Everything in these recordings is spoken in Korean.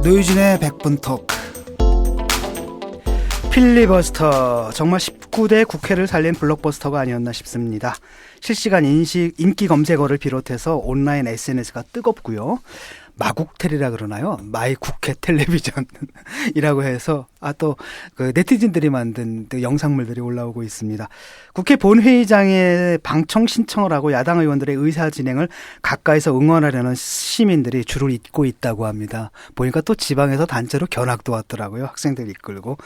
노유진의 100분 토크. 필리버스터, 정말 19대 국회를 살린 블록버스터가 아니었나 싶습니다. 실시간 인기 검색어를 비롯해서 온라인 SNS가 뜨겁고요. 마국텔이라 그러나요? 마이 국회 텔레비전이라고 해서 또 그 네티즌들이 만든 그 영상물들이 올라오고 있습니다. 국회 본회의장에 방청 신청을 하고 야당 의원들의 의사 진행을 가까이서 응원하려는 시민들이 줄을 잇고 있다고 합니다. 보니까 또 지방에서 단체로 견학도 왔더라고요. 학생들 이끌고.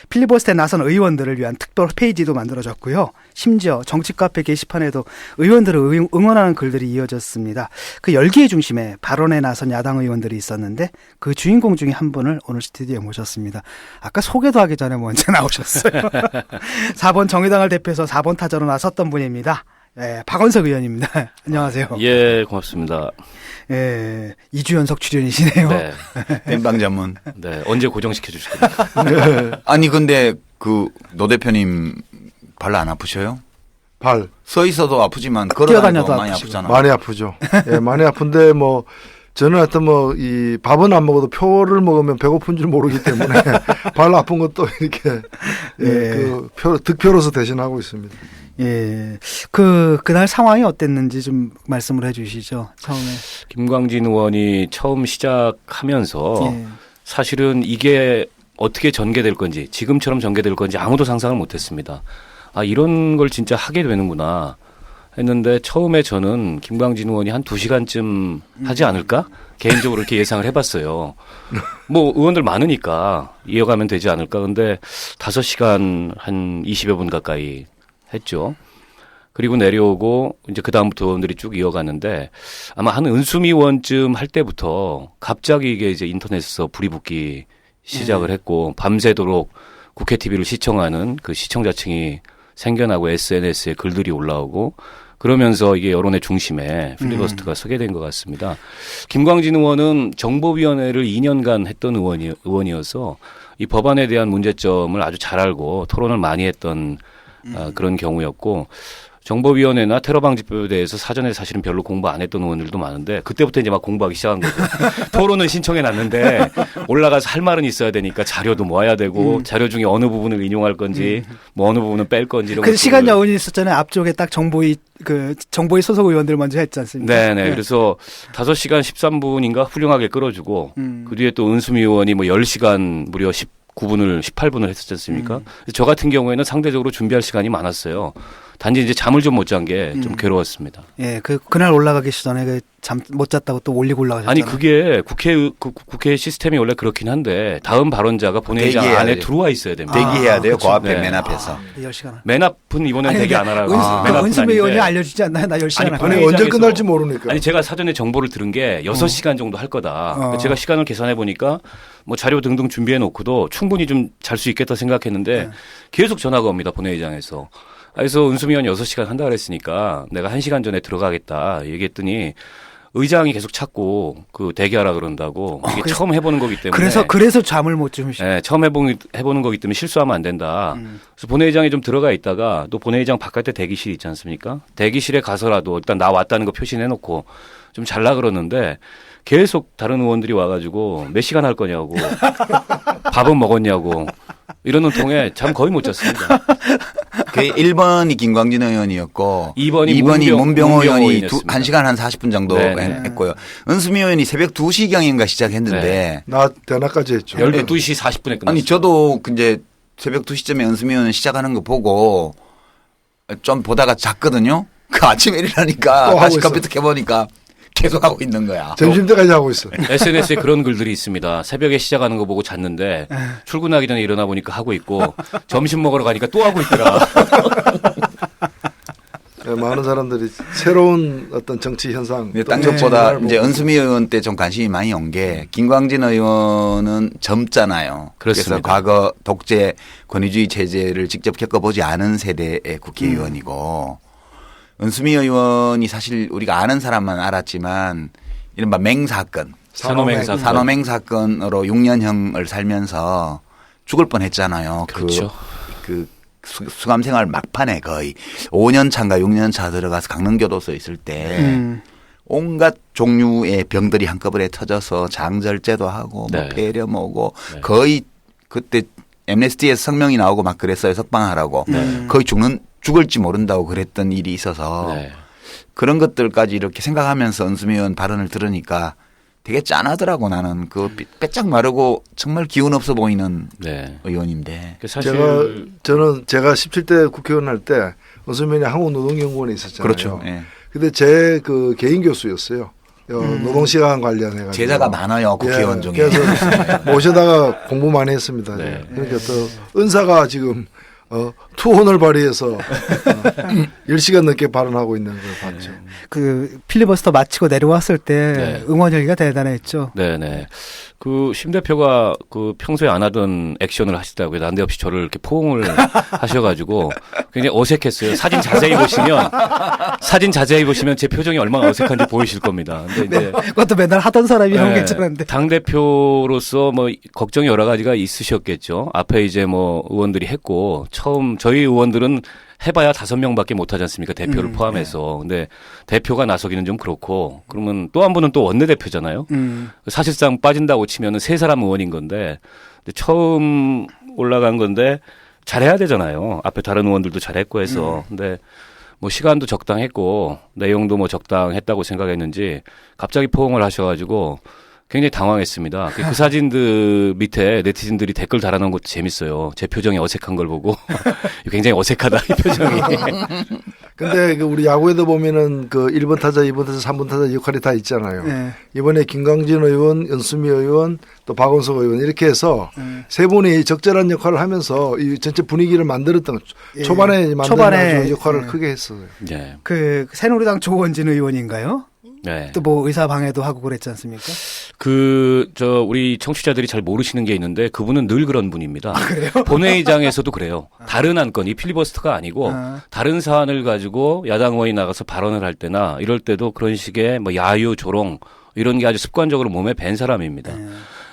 필리버스터에 나선 의원들을 위한 특별 페이지도 만들어졌고요. 심지어 정치 카페 게시판에도 의원들을 응원하는 글들이 이어졌습니다. 그 열기의 중심에 발언에 나선 야당 의원들이 있었는데 그 주인공 중에 한 분을 오늘 스튜디오에 모셨습니다. 아까 소개도 하기 전에 먼저 나오셨어요. 4번 정의당을 대표해서 4번 타자로 나섰던 분입니다. 예, 박원석 의원입니다. 안녕하세요. 예, 고맙습니다. 예, 2주 연속 출연이시네요. 네. 땜빵 전문. 네, 언제 고정시켜 주실 겁니까? 네. 아니 근데 그 노 대표님 발 안 아프셔요? 발. 서 있어도 아프지만 걸어다녀도 많이 아프잖아. 많이 아프죠. 예, 많이 아픈데 뭐 저는 하여튼 뭐 이 밥은 안 먹어도 표를 먹으면 배고픈 줄 모르기 때문에 발 아픈 것도 이렇게 득표로서 대신하고 있습니다. 예. 그날 상황이 어땠는지 좀 말씀을 해 주시죠. 처음에. 김광진 의원이 처음 시작하면서 예. 사실은 이게 어떻게 전개될 건지, 지금처럼 전개될 건지 아무도 상상을 못 했습니다. 아, 이런 걸 진짜 하게 되는구나 했는데 처음에 저는 김광진 의원이 한 2시간쯤 하지 않을까? 개인적으로 이렇게 예상을 해봤어요. 뭐 의원들 많으니까 이어가면 되지 않을까? 근데 5시간 한 20여 분 가까이 했죠. 그리고 내려오고 이제 그다음부터 의원들이 쭉 이어갔는데 아마 한 은수미 의원쯤 할 때부터 갑자기 이게 이제 인터넷에서 불이 붙기 시작을 했고 밤새도록 국회 TV를 시청하는 그 시청자층이 생겨나고 SNS에 글들이 올라오고 그러면서 이게 여론의 중심에 필리버스터가 서게 된 것 같습니다. 김광진 의원은 정보위원회를 2년간 했던 의원이어서 이 법안에 대한 문제점을 아주 잘 알고 토론을 많이 했던 그런 경우였고 정보위원회나 테러방지법에 대해서 사전에 사실은 별로 공부 안 했던 의원들도 많은데 그때부터 이제 막 공부하기 시작한 거죠. 토론은 신청해 놨는데 올라가서 할 말은 있어야 되니까 자료도 모아야 되고 자료 중에 어느 부분을 인용할 건지 뭐 어느 부분은 뺄 건지 이런 그 시간 여운이 있었잖아요. 앞쪽에 딱 정보위 소속 의원들 먼저 했지 않습니까? 네네. 네. 그래서 5시간 13분인가 훌륭하게 끌어주고 그 뒤에 또 은수미 의원이 뭐 10시간 무려 19분을 18분을 했었지 않습니까? 저 같은 경우에는 상대적으로 준비할 시간이 많았어요. 단지 이제 잠을 좀 못 잔 게 좀 괴로웠습니다. 예, 그날 올라가기 전에 잠 못 잤다고 또 올리고 올라가셨잖아요. 아니 그게 국회 시스템이 원래 그렇긴 한데 다음 발언자가 본회의장 안에 들어와 있어야 됩니다. 대기해야 돼요. 그렇죠. 그 앞에 네. 맨 앞에서. 10시간. 맨 앞은 이번엔 대기 안 하라고. 은수미 의원이 알려주지 않나요? 나 10시간. 아니 언제 끝날지 모르니까. 아니 제가 사전에 정보를 들은 게 6시간 정도 할 거다. 제가 시간을 계산해 보니까 뭐 자료 등등 준비해 놓고도 충분히 좀 잘 수 있겠다 생각했는데 계속 전화가 옵니다. 본회의장에서. 그래서 은수미 의원이 6시간 한다 그랬으니까 내가 1시간 전에 들어가겠다 얘기했더니 의장이 계속 찾고 그 대기하라 그런다고 이게 처음 해보는 거기 때문에 그래서 잠을 못 주무시. 네, 처음 해보는 거기 때문에 실수하면 안 된다. 그래서 본회의장에 좀 들어가 있다가 또 본회의장 바깥에 대기실 있지 않습니까? 대기실에 가서라도 일단 나 왔다는 거 표시해놓고 좀 잘라 그러는데 계속 다른 의원들이 와가지고 몇 시간 할 거냐고 밥은 먹었냐고 이러는 통에 잠 거의 못 잤습니다. 그 1번이 김광진 의원이었고 2번이 문병호 의원이 1시간 한 40분 정도 했고요. 은수미 의원이 새벽 2시경인가 시작했는데 네. 나 대낮까지 했죠. 12시 40분에 끝났어요. 아니 저도 이제 새벽 2시쯤에 은수미 의원 시작하는 거 보고 좀 보다가 잤거든요. 그 아침에 일어나니까 다시 컴퓨터 켜보니까 계속 하고 있는 거야. 점심때까지 하고 있어. SNS에 그런 글들이 있습니다. 새벽에 시작하는 거 보고 잤는데 출근하기 전에 일어나 보니까 하고 있고 점심 먹으러 가니까 또 하고 있더라. 네, 많은 사람들이 새로운 어떤 정치 현상. 딴 것보다 이제 은수미 의원 때 좀 관심이 많이 온 게 김광진 의원은 젊잖아요. 그렇습니다. 그래서 과거 독재 권위주의 체제를 직접 겪어보지 않은 세대의 국회의원이고 은수미 의원이 사실 우리가 아는 사람만 알았지만 이른바 맹사건, 산호맹사건으로 6년형을 살면서 죽을 뻔했잖아요. 그렇죠. 그 수감 생활 막판에 거의 5년 차인가 6년 차 들어가서 강릉교도소에 있을 때 온갖 종류의 병들이 한꺼번에 터져서 장절제도 하고 뭐 네. 폐렴 오고 네. 거의 그때 엠네스티에서 성명이 나오고 막 그랬어요. 석방하라고. 네. 거의 죽을지 모른다고 그랬던 일이 있어서 네. 그런 것들까지 이렇게 생각하면서 은수미 의원 발언을 들으니까 되게 짠하더라고. 나는 그 빼짝 마르고 정말 기운 없어 보이는 네. 의원인데. 사실 제가 17대 국회의원 할 때 은수미 한국노동연구원에 있었잖아요. 그렇죠. 예. 근데 제 그 개인 교수였어요. 노동시간 관련해가지고. 제자가 많아요. 국회의원 예, 중에. 그래서 모셔다가 공부 많이 했습니다. 네. 그러니까 또 은사가 지금 투혼을 발휘해서 10시간 넘게 발언하고 있는 걸 봤죠. 그 필리버스터 마치고 내려왔을 때 네. 응원 열기가 대단했죠. 네네. 그 심 대표가 그 평소에 안 하던 액션을 하시다고요. 난데없이 저를 이렇게 포옹을 하셔가지고 굉장히 어색했어요. 사진 자세히 보시면 제 표정이 얼마나 어색한지 보이실 겁니다. 근데 이제 그것도 맨날 하던 사람이 하면 괜찮은데. 당 대표로서 뭐 걱정이 여러 가지가 있으셨겠죠. 앞에 이제 뭐 의원들이 했고 처음 저희 의원들은 해봐야 5명밖에 못하지 않습니까? 대표를 포함해서. 근데 대표가 나서기는 좀 그렇고 그러면 또 한 분은 또 원내대표잖아요. 사실상 빠진다고 치면은 3사람 의원인 건데 근데 처음 올라간 건데 잘해야 되잖아요. 앞에 다른 의원들도 잘했고 해서. 근데 뭐 시간도 적당했고 내용도 뭐 적당했다고 생각했는지 갑자기 포옹을 하셔가지고 굉장히 당황했습니다. 그 사진들 밑에 네티즌들이 댓글 달아놓은 것도 재밌어요. 제 표정이 어색한 걸 보고 굉장히 어색하다 이 표정이. 근데 그 우리 야구에도 보면은 그 1번 타자, 2번 타자, 3번 타자 역할이 다 있잖아요. 네. 이번에 김광진 의원, 연수미 의원, 또 박원석 의원 이렇게 해서 세 분이 적절한 역할을 하면서 이 전체 분위기를 만들었던 예. 초반에 만든 역할을 예. 크게 했어요. 네. 그 새누리당 조원진 의원인가요? 네. 또 뭐 의사 방해도 하고 그랬지 않습니까? 우리 청취자들이 잘 모르시는 게 있는데 그분은 늘 그런 분입니다. 그래요? 본회의장에서도 그래요. 다른 안건, 이 필리버스터가 아니고 다른 사안을 가지고 야당 의원이 나가서 발언을 할 때나 이럴 때도 그런 식의 뭐 야유, 조롱 이런 게 아주 습관적으로 몸에 밴 사람입니다.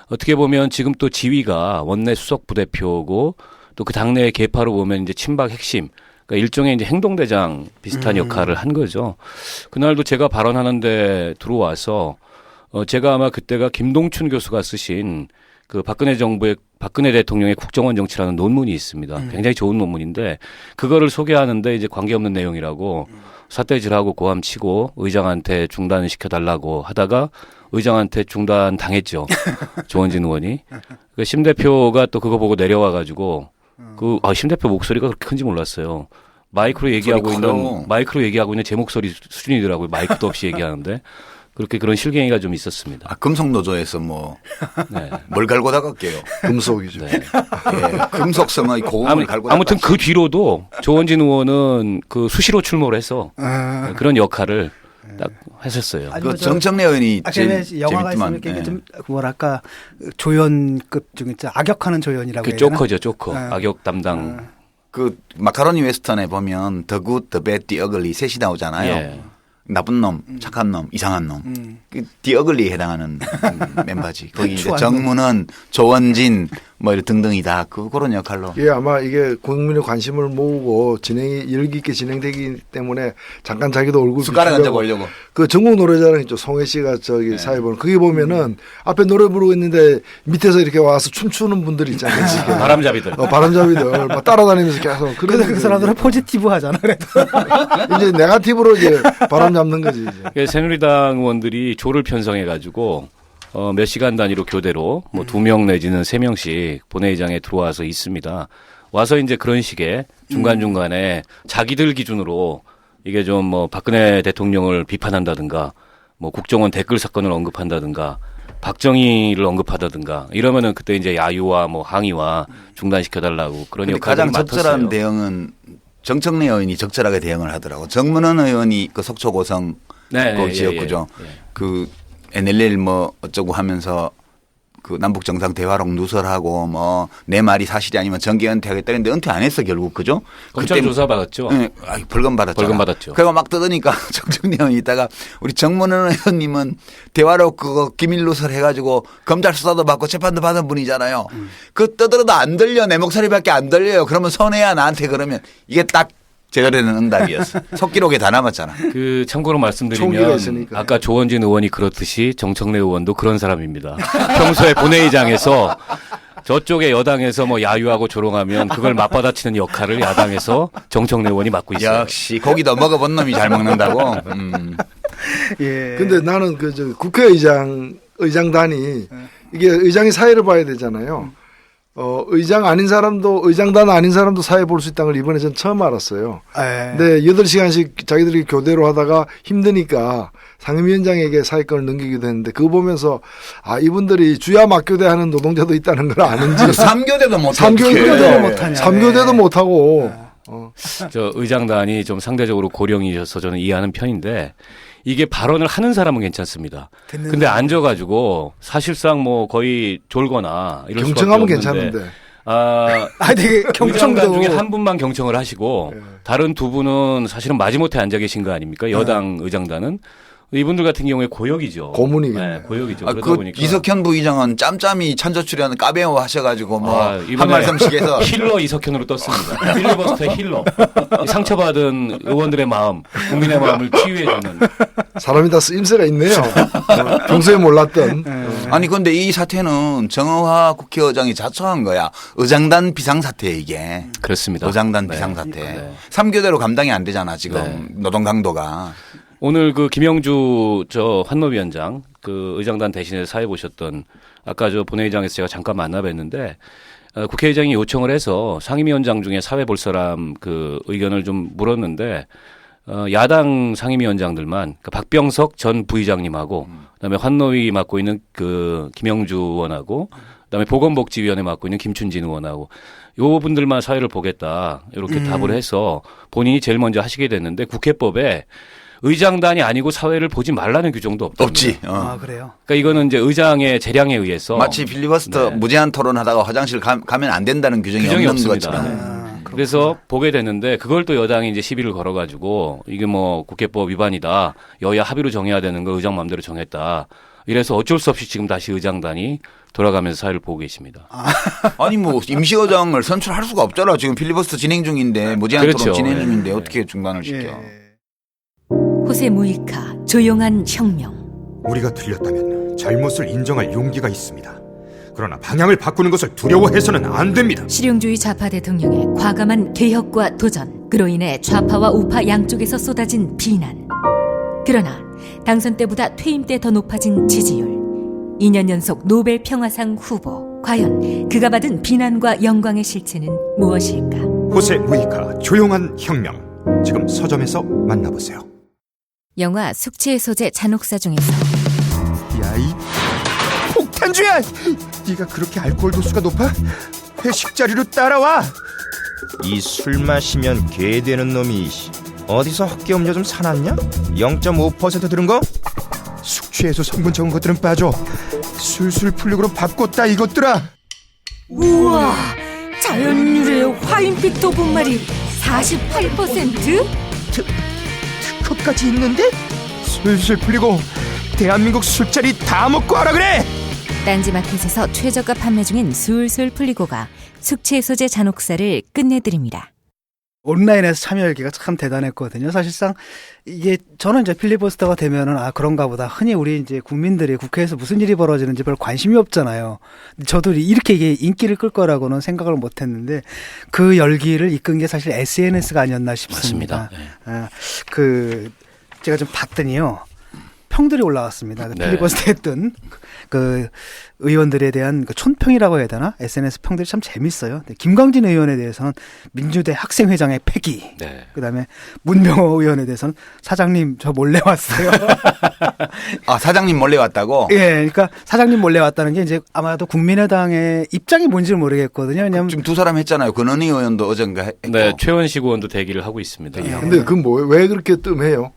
어떻게 보면 지금 또 지위가 원내 수석 부대표고 또 그 당내의 계파로 보면 이제 친박 핵심 그러니까 일종의 이제 행동대장 비슷한 역할을 한 거죠. 그날도 제가 발언하는데 들어와서 제가 아마 그때가 김동춘 교수가 쓰신 그 박근혜 대통령의 국정원 정치라는 논문이 있습니다. 굉장히 좋은 논문인데 그거를 소개하는데 이제 관계없는 내용이라고 삿대질하고 고함치고 의장한테 중단시켜달라고 하다가 의장한테 중단당했죠. 조원진 의원이. 그 심 대표가 또 그거 보고 내려와가지고 심 대표 목소리가 그렇게 큰지 몰랐어요. 마이크로 얘기하고 있는 제 목소리 수준이더라고요. 마이크도 없이 얘기하는데. 그런 실갱이가 좀 있었습니다. 금속노조에서 뭐, 네. 뭘 갈고 닦았게요. 금속이죠. 네. 예, 금속성의 고음을 갈고 아무튼 그 뒤로도 조원진 의원은 그 수시로 출몰을 해서 그런 역할을 딱 하셨어요. 아니, 그 정청래 의원이 제일 영화가 재밌지만 있으면 이게 좀 뭐랄까 조연급 중에 악역하는 조연이라고 그 해야 되나? 조커죠, 조커. 악역 담당. 그 마카로니 웨스턴에 보면 The Good, The Bad, The Ugly 셋이 나오잖아요. 예. 나쁜 놈, 착한 놈, 이상한 놈. 그 The Ugly에 해당하는 멤버지. 거기 이제 추한 정문은, 조원진 뭐 이런 등등이다. 그런 역할로. 예, 아마 이게 국민의 관심을 모으고 진행이 열기 있게 진행되기 때문에 잠깐 자기도 얼굴 숟가락 비추려고 얹어 보려고. 그 전국 노래자랑 있죠. 송혜 씨가 저기 사회 보는 그게 보면은 앞에 노래 부르고 있는데 밑에서 이렇게 와서 춤추는 분들 있잖아요. 지금. 바람잡이들. 바람잡이들 막 따라다니면서 계속. 그래도 그 사람들은 포지티브 하잖아. 그래도. 이제 네거티브로 이제 바람 잡는 거지. 이제. 새누리당 의원들이 조를 편성해가지고 몇 시간 단위로 교대로 뭐 2명 내지는 3명씩 본회의장에 들어와서 있습니다. 와서 이제 그런 식의 중간중간에 자기들 기준으로 이게 좀 뭐 박근혜 대통령을 비판한다든가 뭐 국정원 댓글 사건을 언급한다든가 박정희를 언급하다든가 이러면은 그때 이제 야유와 뭐 항의와 중단시켜달라고 그런 역할을 가장 맡았어요. 적절한 대응은 정청래 의원이 적절하게 대응을 하더라고. 정문원 의원이 그 속초고성 그 지역구죠. 그 NLL 뭐 어쩌고 하면서 그 남북 정상 대화록 누설하고 뭐 내 말이 사실이 아니면 정계 은퇴하겠다 했는데 은퇴 안 했어 결국 그죠? 검찰 조사 받았죠. 네, 벌금 받았죠. 벌금 받았죠. 그리고 막 뜯으니까 정청래 의원이 있다가 우리 정문원 의원님은 대화록 그거 기밀 누설 해가지고 검찰 수사도 받고 재판도 받은 분이잖아요. 그 떠들어도 안 들려 내 목소리밖에 안 들려요. 그러면 손해야 나한테 그러면 이게 딱 제가 되는 응답이었어. 속기록에 다 남았잖아. 그 참고로 총기가 말씀드리면 있으니까. 아까 조원진 의원이 그렇듯이 정청래 의원도 그런 사람입니다. 평소에 본회의장에서 저쪽에 여당에서 뭐 야유하고 조롱하면 그걸 맞받아치는 역할을 야당에서 정청래 의원이 맡고 있어요. 역시 고기도 먹어본 놈이 잘 먹는다고. 예. 근데 나는 그 저 의장단이 이게 의장이 사회를 봐야 되잖아요. 의장 아닌 사람도 의장단 아닌 사람도 사회 볼 수 있다는 걸 이번에 전 처음 알았어요. 예. 근데 8시간씩 자기들이 교대로 하다가 힘드니까 상임위원장에게 사회권을 넘기기도 했는데 그거 보면서 아 이분들이 주야 막교대 하는 노동자도 있다는 걸 아는지 3교대도 못해. 삼교대도 못하냐. 3교대도 못하고 저 의장단이 좀 상대적으로 고령이셔서 저는 이해하는 편인데 이게 발언을 하는 사람은 괜찮습니다. 듣는 근데 앉아가지고 사실상 뭐 거의 졸거나 이럴 수밖에 경청하면 없는데 괜찮은데 되게 의장단 경청도 중에 한 분만 경청을 하시고 다른 두 분은 사실은 마지못해 앉아 계신 거 아닙니까? 여당 의장단은. 이분들 같은 경우에 고역이죠. 고문이겠네. 네, 고역이죠. 아, 그러다 그 보니까 이석현 부의장은 짬짬이 찬조 출연 까베오 하셔가지고 뭐 한 이번에 말씀씩 해서 힐러 이석현으로 떴습니다. 필리버스터의 힐러. 이 상처받은 의원들의 마음, 국민의 마음을 치유해주는. 사람이 다 쓰임새가 있네요. 평소에 몰랐던. 아니 근데 이 사태는 정의화 국회의장이 자처한 거야. 의장단 비상사태 이게. 그렇습니다. 의장단 네. 비상사태. 네. 3교대로 감당이 안 되잖아 지금 네. 노동 강도가. 오늘 그 김영주 저 환노위원장 그 의장단 대신해서 사회 보셨던 아까 저 본회의장에서 제가 잠깐 만나 뵀는데 국회의장이 요청을 해서 상임위원장 중에 사회 볼 사람 그 의견을 좀 물었는데 야당 상임위원장들만 그 박병석 전 부의장님하고 그다음에 환노위 맡고 있는 그 김영주 의원하고 그다음에 보건복지위원회 맡고 있는 김춘진 의원하고 요 분들만 사회를 보겠다 이렇게 답을 해서 본인이 제일 먼저 하시게 됐는데 국회법에 의장단이 아니고 사회를 보지 말라는 규정도 없다. 없지. 아 그래요. 그러니까 이거는 이제 의장의 재량에 의해서 마치 필리버스터 네. 무제한 토론하다가 화장실 가면 안 된다는 규정이 없는 없습니다. 것처럼. 네. 그래서 보게 됐는데 그걸 또 여당이 이제 시비를 걸어가지고 이게 뭐 국회법 위반이다. 여야 합의로 정해야 되는 거 의장 마음대로 정했다. 이래서 어쩔 수 없이 지금 다시 의장단이 돌아가면서 사회를 보고 계십니다. 아니 뭐 임시의장을 선출할 수가 없잖아. 지금 필리버스터 진행 중인데 무제한 그렇죠. 토론 진행 네. 중인데 어떻게 중단을 시켜. 예. 호세 무이카 조용한 혁명. 우리가 틀렸다면 잘못을 인정할 용기가 있습니다. 그러나 방향을 바꾸는 것을 두려워해서는 안 됩니다. 실용주의 좌파 대통령의 과감한 개혁과 도전. 그로 인해 좌파와 우파 양쪽에서 쏟아진 비난. 그러나 당선 때보다 퇴임 때 더 높아진 지지율. 2년 연속 노벨 평화상 후보. 과연 그가 받은 비난과 영광의 실체는 무엇일까? 호세 무이카 조용한 혁명. 지금 서점에서 만나보세요. 영화 숙취의 소재 잔혹사 중에서 야이 폭탄주야! 네가 그렇게 알코올 도수가 높아? 회식 자리로 따라와. 이 술 마시면 개 되는 놈이 어디서 헛개 음료 좀 사놨냐? 0.5% 들은 거? 숙취해소 성분 적은 것들은 빠져. 술술 풀리고로 바꿨다 이것들아. 우와! 자연 유래의 화인빛 도분말이 48%? 특허까지 있는데? 술술 풀리고 대한민국 술자리 다 먹고 하라 그래. 딴지마켓에서 최저가 판매 중인 술술 풀리고가 숙취 소재 잔혹사를 끝내드립니다. 온라인에서 참여하기가 참 대단했거든요. 사실상 이게 저는 이제 필리버스터가 되면은 아 그런가 보다. 흔히 우리 이제 국민들이 국회에서 무슨 일이 벌어지는지 별 관심이 없잖아요. 저도 이렇게 이게 인기를 끌 거라고는 생각을 못 했는데 그 열기를 이끈 게 사실 SNS가 아니었나 싶습니다. 맞습니다. 아, 그 제가 좀 봤더니요. 평들이 올라왔습니다. 네. 필리버스터 했던 그 의원들에 대한 그 촌평이라고 해야 되나? SNS 평들이 참 재밌어요. 김광진 의원에 대해서는 민주대 학생회장의 폐기. 네. 그다음에 문병호 의원에 대해서는 사장님 저 몰래 왔어요. 아 사장님 몰래 왔다고? 예, 그러니까 사장님 몰래 왔다는 게 이제 아마도 국민의당의 입장이 뭔지를 모르겠거든요. 왜냐하면 지금 두 사람 했잖아요. 권은희 의원도 어젠가 했고. 네, 최원식 의원도 대기를 하고 있습니다. 근데 그 왜 그렇게 뜸해요?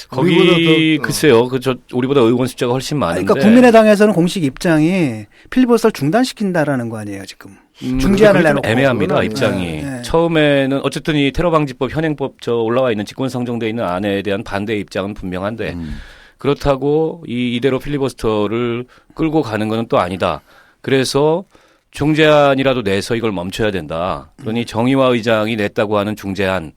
거기 우리보다 더, 글쎄요, 우리보다 의원 숫자가 훨씬 많은데. 그러니까 국민의당에서는 공식 입장이 필리버스터를 중단시킨다라는 거 아니에요 지금. 중재안을 그게 좀 내놓고. 애매합니다. 그건 입장이. 네. 처음에는 어쨌든 이 테러방지법 현행법 올라와 있는 직권상정돼 있는 안에 대한 반대 입장은 분명한데 그렇다고 이대로 필리버스터를 끌고 가는 것은 또 아니다. 그래서 중재안이라도 내서 이걸 멈춰야 된다. 그러니 정의화 의장이 냈다고 하는 중재안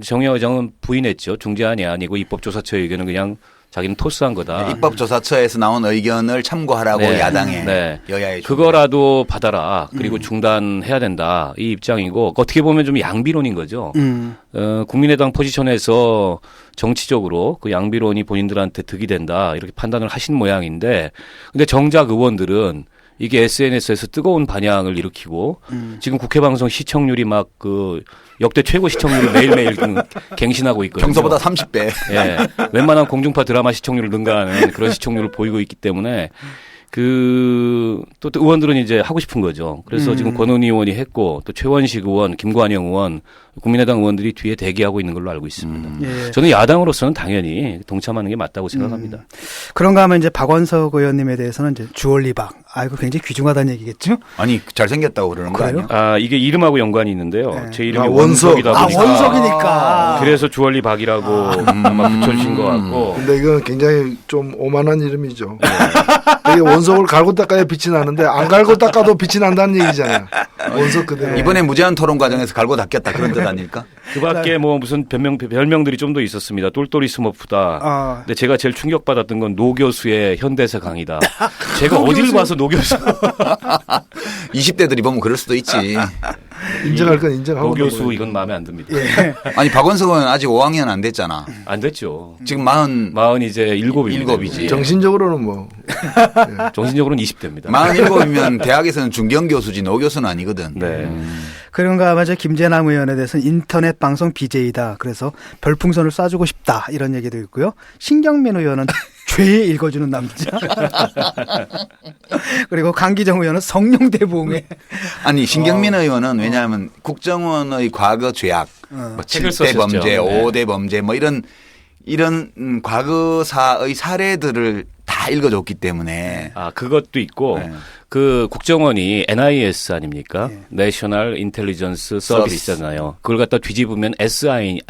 정의화 의장은 부인했죠. 중재안이 아니고 입법조사처 의견은 그냥 자기는 토스한 거다. 입법조사처에서 나온 의견을 참고하라고 네. 야당에 네. 여야에 그거라도 받아라. 그리고 중단해야 된다. 이 입장이고 어떻게 보면 좀 양비론인 거죠. 국민의당 포지션에서 정치적으로 그 양비론이 본인들한테 득이 된다. 이렇게 판단을 하신 모양인데 근데 정작 의원들은 이게 SNS에서 뜨거운 반향을 일으키고 지금 국회 방송 시청률이 막 그 역대 최고 시청률을 매일매일 갱신하고 있거든요. 평소보다 30배. 예. 웬만한 공중파 드라마 시청률을 능가하는 그런 시청률을 보이고 있기 때문에 또 의원들은 이제 하고 싶은 거죠. 그래서 지금 권은희 의원이 했고 또 최원식 의원, 김관영 의원, 국민의당 의원들이 뒤에 대기하고 있는 걸로 알고 있습니다. 예. 저는 야당으로서는 당연히 동참하는 게 맞다고 생각합니다. 그런가 하면 이제 박원석 의원님에 대해서는 이제 주얼리박. 이거 굉장히 귀중하다는 얘기겠죠? 아니 잘생겼다고 그러는 거 그래요? 아니야? 이게 이름하고 연관이 있는데요. 네. 제 이름이 원석. 원석이다 보니까 원석이니까. 그래서 주얼리박이라고 아마 붙여주신 것 같고 근데 이건 굉장히 좀 오만한 이름이죠. 이게 원석을 갈고 닦아야 빛이 나는데 안 갈고 닦아도 빛이 난다는 얘기잖아요. 원석 그대로. 이번에 무제한 토론 과정에서 갈고 닦였다 그런 뜻 아닐까? 그밖에 뭐 무슨 별명들이 좀 더 있었습니다. 똘똘이 스머프다. 근데 제가 제일 충격받았던 건 노 교수의 현대사 강의다. 제가 어디를 봐서 노 교수. 20대들이 보면 그럴 수도 있지. 인정할 건 인정하고. 노 교수 이건 마음에 안 듭니다. 아니 박원석은 아직 5학년 안 됐잖아. 안 됐죠. 지금 47이지. 마흔 이제 일곱입니다. 정신적으로는 뭐 정신적으로는 20대입니다. 47이면 대학에서는 중견 교수지 노 교수는 아니거든. 네. 그런가 하면 이제 김재남 의원에 대해서는 인터넷 방송 BJ다. 그래서 별풍선을 쏴주고 싶다. 이런 얘기도 있고요. 신경민 의원은 죄에 읽어주는 남자. 그리고 강기정 의원은 성룡대봉에. 아니 신경민 의원은 왜냐하면 국정원의 과거 죄악, 뭐 책을 7대 썼었죠. 범죄, 네. 5대 범죄 뭐 이런 과거사의 사례들을 다 읽어줬기 때문에 그것도 있고 네. 그 국정원이 NIS 아닙니까? National Intelligence Service잖아요. 그걸 갖다 뒤집으면 SIN이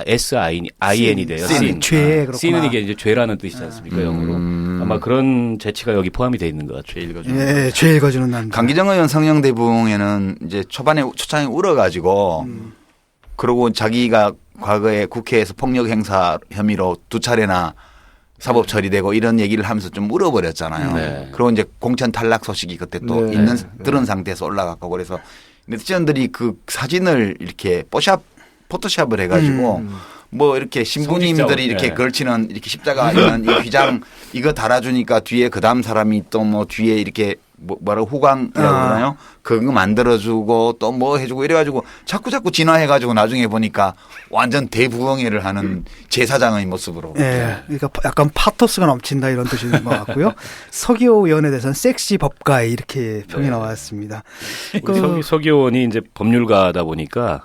돼요. sin. 죄, 그렇구나. C는 이게 이제 죄라는 뜻이지 않습니까? 영어로. 아마 그런 재치가 여기 포함이 돼 있는 것 같아요. 예, 죄 읽어주는 남자. 강기정 의원 성령대붕에는 이제 초창에 울어가지고 그러고 자기가 과거에 국회에서 폭력 행사 혐의로 2차례나 사법 처리되고 이런 얘기를 하면서 좀 울어버렸잖아요. 네. 그리고 이제 공천 탈락 소식이 그때 또 네. 들은 상태에서 올라갔고 그래서 네티즌들이 그 사진을 이렇게 포토샵을 해가지고 뭐 이렇게 신부님들이 성직자로, 이렇게 네. 걸치는 이렇게 십자가 있는 이 휘장 이거 달아주니까 뒤에 그 다음 사람이 또 뭐 뒤에 이렇게 뭐라고 후광이라고 그러나요? 그거 만들어주고 또 뭐 해주고 이래가지고 자꾸 진화해가지고 나중에 보니까 완전 대부흥회를 하는 제사장의 모습으로. 예, 그러니까 약간 파토스가 넘친다 이런 뜻인 것 같고요. 서기호 의원에 대해서는 섹시 법가에 이렇게 평이 나왔습니다. 우리 서기 의원이 이제 법률가다 보니까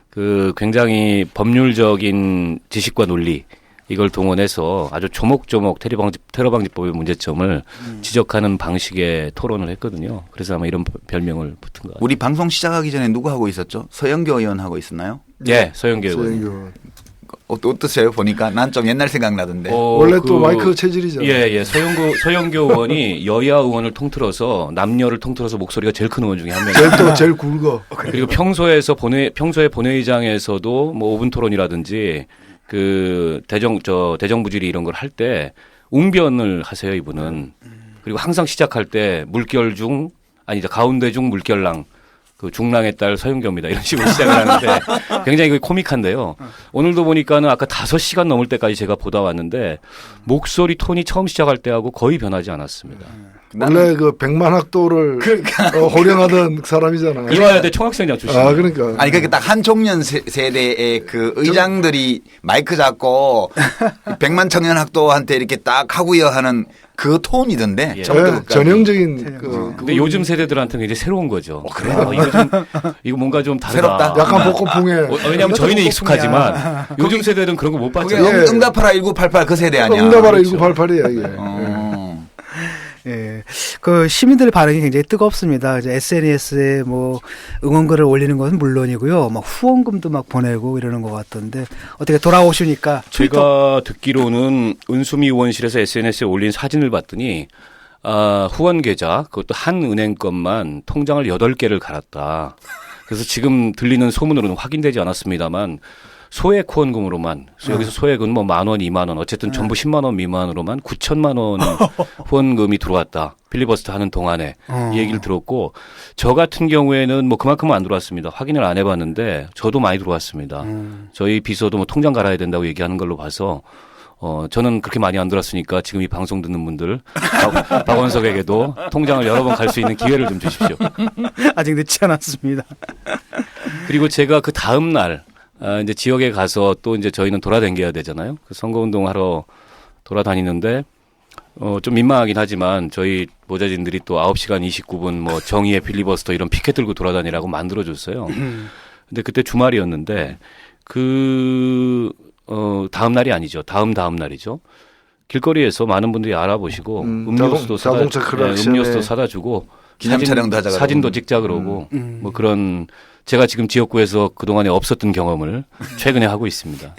그 굉장히 법률적인 지식과 논리 이걸 동원해서 아주 조목조목 테러방지법의 문제점을 지적하는 방식의 토론을 했거든요. 그래서 아마 이런 별명을 붙은 것 같아요. 우리 방송 시작하기 전에 누구 하고 있었죠? 서영교 의원 하고 있었나요? 예, 서영교 의원. 서영교. 어떠세요? 보니까 난 좀 옛날 생각나던데. 원래 또 마이크 체질이잖아요. 예. 서영교 의원이 여야 의원을 통틀어서 남녀를 통틀어서 목소리가 제일 큰 의원 중에 한 명이에요. 제일 굵어. 그리고 평소에 본회의장에서도 뭐 5분 토론이라든지 그 대정부질의 이런 걸 할 때 웅변을 하세요, 이분은. 그리고 항상 시작할 때 가운데 중 물결랑 그 중랑의 딸 서영교입니다. 이런 식으로 시작을 하는데 굉장히 코믹한데요. 오늘도 보니까는 아까 5시간 넘을 때까지 제가 보다 왔는데 목소리 톤이 처음 시작할 때하고 거의 변하지 않았습니다. 원래 그 백만학도를 호령하던 사람이잖아요. 이화여대 총학생장 출신. 그러니까. 아니 그게 딱 한총련 세대의 그 의장들이 마이크 잡고 백만청년학도한테 이렇게 딱 하고요 하는 그 톤이던데. 예. 처음부터 끝까지. 전형적인 근데 요즘 세대들한테는 이제 새로운 거죠. 그래요? 이거 뭔가 좀 다르다. 새롭다? 약간 복고풍에. 왜냐하면 저희는 익숙하지만 요즘 세대는 그런 거 못 그게 봤잖아요. 응답하라 1988 그 세대 아니야. 응답하라 그렇죠. 1988이야 이게. 예. 그 시민들 반응이 굉장히 뜨겁습니다. 이제 SNS에 뭐 응원글을 올리는 것은 물론이고요. 막 후원금도 막 보내고 이러는 것 같던데 어떻게 돌아오시니까 제가 듣기로는 은수미 의원실에서 SNS에 올린 사진을 봤더니 후원 계좌 그것도 한 은행 것만 통장을 8개를 갈았다. 그래서 지금 들리는 소문으로는 확인되지 않았습니다만 소액 후원금으로만 여기서 소액은 뭐 10,000원, 20,000원 어쨌든 전부 10만 원 미만으로만 9천만 원 후원금이 들어왔다. 필리버스터 하는 동안에 이 얘기를 들었고 저 같은 경우에는 뭐 그만큼은 안 들어왔습니다. 확인을 안 해봤는데 저도 많이 들어왔습니다. 저희 비서도 뭐 통장 갈아야 된다고 얘기하는 걸로 봐서 저는 그렇게 많이 안 들었으니까 지금 이 방송 듣는 분들 박원석에게도 통장을 여러 번 갈 수 있는 기회를 좀 주십시오. 아직 늦지 않았습니다. 그리고 제가 그 다음 날 이제 지역에 가서 또 이제 저희는 돌아다녀야 되잖아요. 그 선거운동 하러 돌아다니는데 좀 민망하긴 하지만 저희 보좌진들이 또 9시간 29분 뭐 정의의 필리버스터 이런 피켓 들고 돌아다니라고 만들어줬어요. 근데 그때 주말이었는데 다음 날이 아니죠. 다음 날이죠. 길거리에서 많은 분들이 알아보시고 음료수도 음료수도 사다 주고 기념 촬영도 하자 사진도 찍자 그러고 뭐 그런 제가 지금 지역구에서 그동안에 없었던 경험을 최근에 하고 있습니다.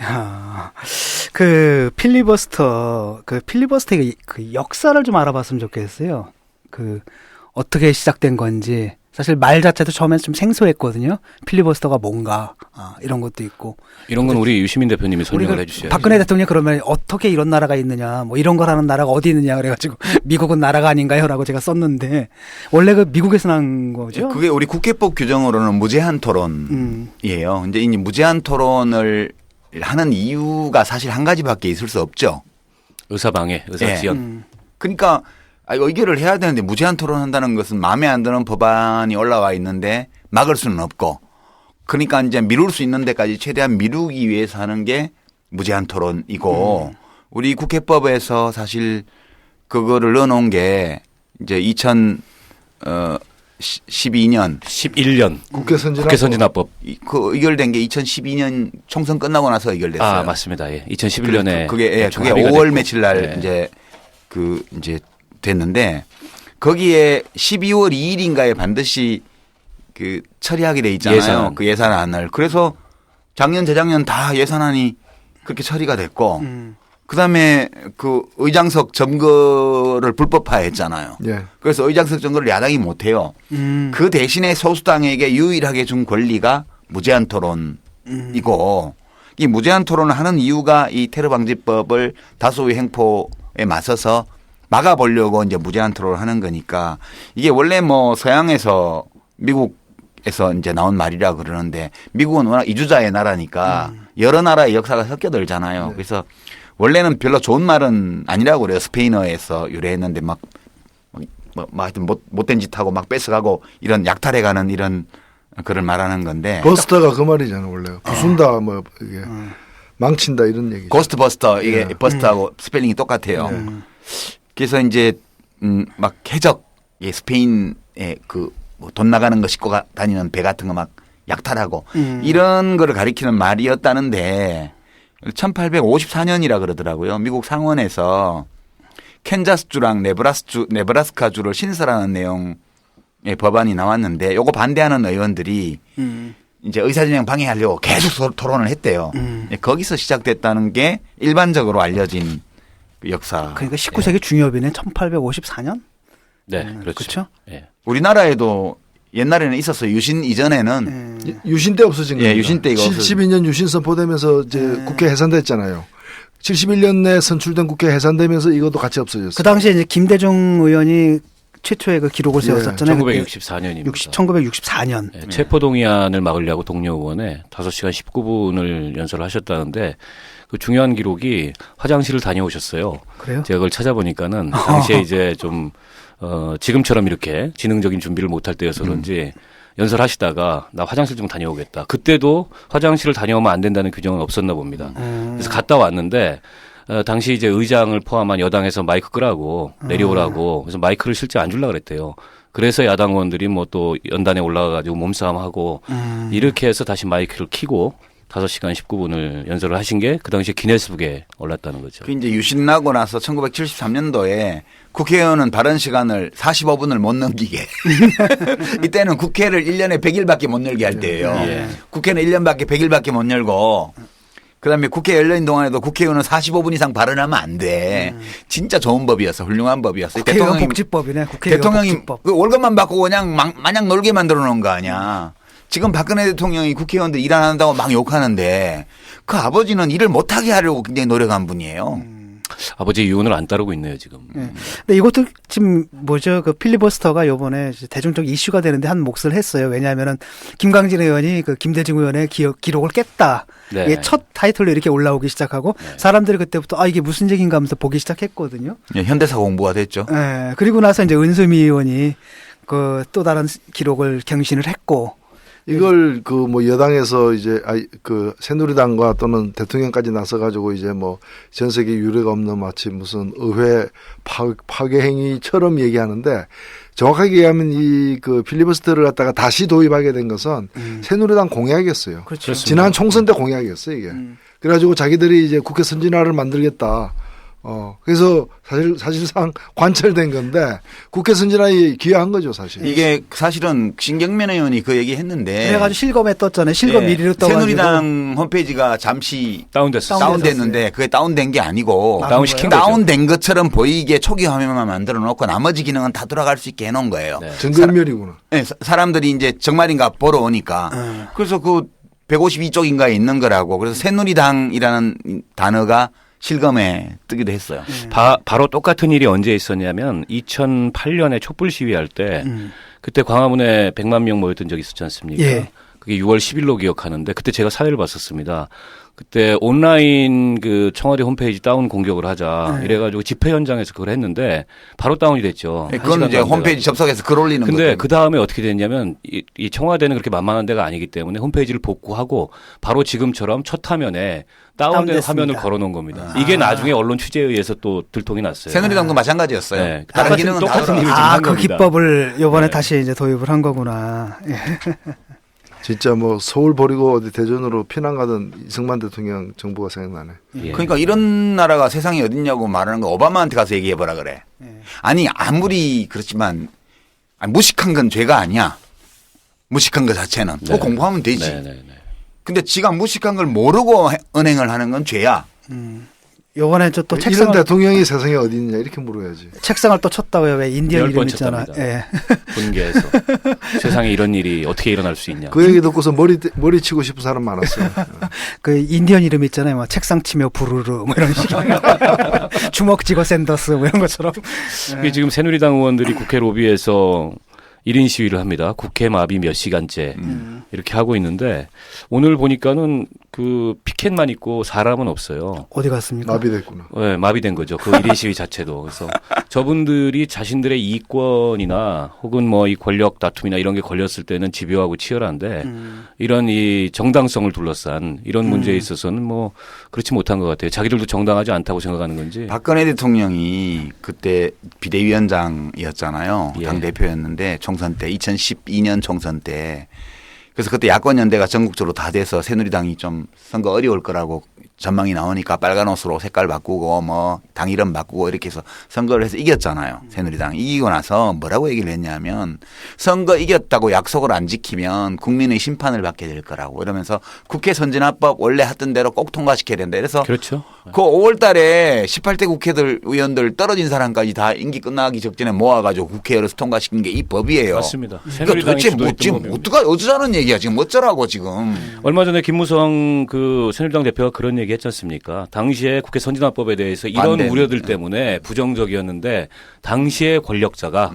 그 필리버스터의 그 역사를 좀 알아봤으면 좋겠어요. 그 어떻게 시작된 건지. 사실 말 자체도 처음엔 좀 생소했거든요. 필리버스터가 뭔가 이런 것도 있고. 이런 건 우리 유시민 대표님이 설명을 해주셔야죠. 박근혜 대통령 그러면 어떻게 이런 나라가 있느냐, 뭐 이런 걸 하는 나라가 어디 있느냐 그래가지고 미국은 나라가 아닌가요?라고 제가 썼는데 원래 그 미국에서 난 거죠. 그게 우리 국회법 규정으로는 무제한 토론이에요. 이제 이 무제한 토론을 하는 이유가 사실 한 가지밖에 있을 수 없죠. 의사방해, 의사지연. 그러니까 의결을 해야 되는데 무제한 토론한다는 것은 마음에 안 드는 법안이 올라와 있는데 막을 수는 없고 그러니까 이제 미룰 수 있는 데까지 최대한 미루기 위해서 하는 게 무제한 토론이고 우리 국회법에서 사실 그거를 넣어놓은 게 이제 2012년 11년 국회 선진화법 그 의결된 게 2012년 총선 끝나고 나서 의결됐어요. 아 맞습니다. 예. 2011년에 그게 5월 며칠 날 이제 됐는데 거기에 12월 2일인가에 반드시 그 처리하게 돼 있잖아요. 예산안. 그 예산안을. 그래서 작년 재작년 다 예산안이 그렇게 처리가 됐고 그다음에 그 의장석 점거를 불법화했잖아요. 예. 그래서 의장석 점거를 야당이 못 해요. 그 대신에 소수당에게 유일하게 준 권리가 무제한 토론이고 이 무제한 토론을 하는 이유가 이 테러 방지법을 다수의 횡포에 맞서서 막아보려고 이제 무제한 토론을 하는 거니까 이게 원래 뭐 서양에서 미국에서 이제 나온 말이라 그러는데 미국은 워낙 이주자의 나라니까 여러 나라의 역사가 섞여들잖아요. 네. 그래서 원래는 별로 좋은 말은 아니라고 그래요. 스페인어에서 유래했는데 막 하여튼 못된 짓 하고 막 뺏어가고 이런 약탈해가는 이런 그걸 말하는 건데. 버스터가 그 말이잖아요. 원래 부순다 뭐 이게 망친다 이런 얘기죠. 고스트 버스터 이게 버스터하고 스펠링이 똑같아요. 그래서 이제 막 해적 스페인에 그 돈 나가는 거 싣고 다니는 배 같은 거 막 약탈하고 이런 거를 가리키는 말이었다는데 1854년이라 그러더라고요. 미국 상원에서 캔자스주랑 네브라스카주를 신설하는 내용의 법안이 나왔는데 요거 반대하는 의원들이 이제 의사진행 방해하려고 계속 토론을 했대요. 거기서 시작됐다는 게 일반적으로 알려진 역사. 그러니까 19세기 중엽이네. 1854년? 네, 그렇죠. 그렇죠? 예. 우리나라에도 옛날에는 있었어요. 유신 이전에는 유신 때 없어진 겁니다. 유신 때 이거 72년 유신 선포되면서 이제 국회 해산됐잖아요. 71년에 선출된 국회 해산되면서 이것도 같이 없어졌어요. 그 당시에 이제 김대중 의원이 최초의 그 기록을 세웠었잖아요. 1964년입니다. 1964년. 네, 체포동의안을 막으려고 동료 의원에 5시간 19분을 연설을 하셨다는데 그 중요한 기록이 화장실을 다녀오셨어요. 그래요? 제가 그걸 찾아보니까는 당시에 이제 좀 지금처럼 이렇게 지능적인 준비를 못할 때여서 그런지 연설하시다가 나 화장실 좀 다녀오겠다. 그때도 화장실을 다녀오면 안 된다는 규정은 없었나 봅니다. 그래서 갔다 왔는데 당시 이제 의장을 포함한 여당에서 마이크 끄라고 내려오라고 그래서 마이크를 실제 안 주려고 그랬대요. 그래서 야당 의원들이 뭐 또 연단에 올라가가지고 몸싸움하고 이렇게 해서 다시 마이크를 켜고 5시간 19분을 연설을 하신 게 그 당시에 기네스북에 올랐다는 거죠. 그 이제 유신 나고 나서 1973년도에 국회의원은 발언 시간을 45분을 못 넘기게. 이때는 국회를 1년에 100일밖에 못 열게 할 때예요. 예. 국회는 1년밖에 100일밖에 못 열고 그다음에 국회 열린 동안에도 국회의원은 45분 이상 발언하면 안 돼. 진짜 좋은 법이었어. 훌륭한 법이었어. 국회의원 복지법이네. 국회의원 대통령이 복지법. 그 월급만 받고 그냥 마냥 놀게 만들어 놓은 거 아니야. 지금 박근혜 대통령이 국회의원들 일 안 한다고 막 욕하는데 그 아버지는 일을 못하게 하려고 굉장히 노력한 분이에요. 아버지 유언을 안 따르고 있네요 지금. 네. 근데 이것도 지금 뭐죠? 그 필리버스터가 요번에 대중적 이슈가 되는데 한 몫을 했어요. 왜냐하면은 김광진 의원이 그 김대중 의원의 기록을 깼다. 네. 이게 첫 타이틀로 이렇게 올라오기 시작하고 사람들이 그때부터 아 이게 무슨 얘기인가 하면서 보기 시작했거든요. 예, 현대사 공부가 됐죠. 네. 그리고 나서 이제 은수미 의원이 그 또 다른 기록을 경신을 했고 이걸 그 뭐 여당에서 이제 그 새누리당과 또는 대통령까지 나서 가지고 이제 뭐 전 세계 유례가 없는 마치 무슨 의회 파괴 행위처럼 얘기하는데 정확하게 얘기하면 이 그 필리버스터를 갖다가 다시 도입하게 된 것은 새누리당 공약이었어요. 그렇죠. 지난 총선 때 공약이었어요, 이게. 그래가지고 자기들이 이제 국회 선진화를 만들겠다. 그래서 사실상 관철된 건데 국회 선진화에 기여한 거죠, 사실. 이게 사실은 신경면 의원이 그 얘기 했는데. 그래가지고 실검에 떴잖아요. 실검 1위로 떠가지고. 새누리당 홈페이지가 잠시 다운됐는데 그게 다운된 게 아니고 다운된 것처럼 보이게 초기 화면만 만들어 놓고 나머지 기능은 다 돌아갈 수 있게 해놓은 거예요. 네. 증거인멸이구나. 네, 사람들이 이제 정말인가 보러 오니까. 그래서 그 152쪽인가에 있는 거라고. 그래서 새누리당이라는 단어가 실검에 뜨기도 했어요. 바로 똑같은 일이 언제 있었냐면 2008년에 촛불 시위할 때 그때 광화문에 100만 명 모였던 적이 있었지 않습니까? 예. 그게 6월 10일로 기억하는데 그때 제가 사회를 봤었습니다. 그때 온라인 그 청와대 홈페이지 다운 공격을 하자 이래가지고 집회 현장에서 그걸 했는데 바로 다운이 됐죠. 그건 이제 홈페이지 접속해서 글 올리는 거죠. 근데 그 다음에 어떻게 됐냐면 이 청와대는 그렇게 만만한 데가 아니기 때문에 홈페이지를 복구하고 바로 지금처럼 첫 화면에 다운된 화면을 걸어놓은 겁니다. 이게 나중에 언론 취재에 의해서 또 들통이 났어요. 새누리당도 마찬가지였어요. 네. 다른 기능은 똑같은 일을 지금 아, 한 그 겁니다. 기법을 이번에 다시 이제 도입을 한 거구나. 예. 진짜 뭐 서울 버리고 어디 대전으로 피난 가던 이승만 대통령 정부가 생각나네. 예. 그러니까 이런 나라가 세상에 어딨냐고 말하는 거 오바마한테 가서 얘기해보라 그래. 아니 아무리 그렇지만 무식한 건 죄가 아니야. 무식한 것 자체는. 네. 또 공부하면 되지. 네, 네, 네. 근데 지가 무식한 걸 모르고 은행을 하는 건 죄야. 요번에 또 이런 책상을 대통령이 세상에 어디 있냐 이렇게 물어야지. 책상을 또 쳤다고요. 왜 인디언 10번 이름 있잖아. 쳤답니다. 예. 분개해서 세상에 이런 일이 어떻게 일어날 수 있냐. 그 얘기 듣고서 머리 치고 싶은 사람 많았어요. 그 인디언 이름 있잖아요. 뭐 책상 치며 부르르 뭐 이런 식으로. 주먹 쥐고 샌더스 뭐 이런 것처럼. 이게 지금 새누리당 의원들이 국회 로비에서 1인 시위를 합니다. 국회 마비 몇 시간째 이렇게 하고 있는데 오늘 보니까는 그 피켓만 있고 사람은 없어요. 어디 갔습니까? 마비됐구나. 네, 마비된 거죠. 그 1인 시위 자체도. 그래서 저분들이 자신들의 이권이나 혹은 뭐 이 권력 다툼이나 이런 게 걸렸을 때는 집요하고 치열한데 이런 이 정당성을 둘러싼 이런 문제에 있어서는 뭐 그렇지 못한 것 같아요. 자기들도 정당하지 않다고 생각하는 건지. 박근혜 대통령이 그때 비대위원장이었잖아요. 예. 당대표였는데 총선 때 2012년 총선 때 그래서 그때 야권 연대가 전국적으로 다 돼서 새누리당이 좀 선거 어려울 거라고 전망이 나오니까 빨간 옷으로 색깔 바꾸고 뭐 당 이름 바꾸고 이렇게 해서 선거를 해서 이겼잖아요. 새누리당 이기고 나서 뭐라고 얘기를 했냐면 선거 이겼다고 약속을 안 지키면 국민의 심판을 받게 될 거라고 이러면서 국회 선진화법 원래 하던 대로 꼭 통과시켜야 된다. 그래서 그렇죠. 그 5월 달에 18대 국회들 의원들 떨어진 사람까지 다 임기 끝나기 직전에 모아가지고 국회에서 통과시킨 게 이 법이에요. 맞습니다. 그러니까 새누리당이 도대체 뭐 주도했던 지금 법입니다. 어쩌자는 얘기야. 지금 어쩌라고 지금. 얼마 전에 김무성 그 새누리당 대표가 그런 얘기 했지 않습니까? 당시에 국회 선진화법에 대해서 이런 반대는. 우려들 때문에 부정적이었는데 당시에 권력자가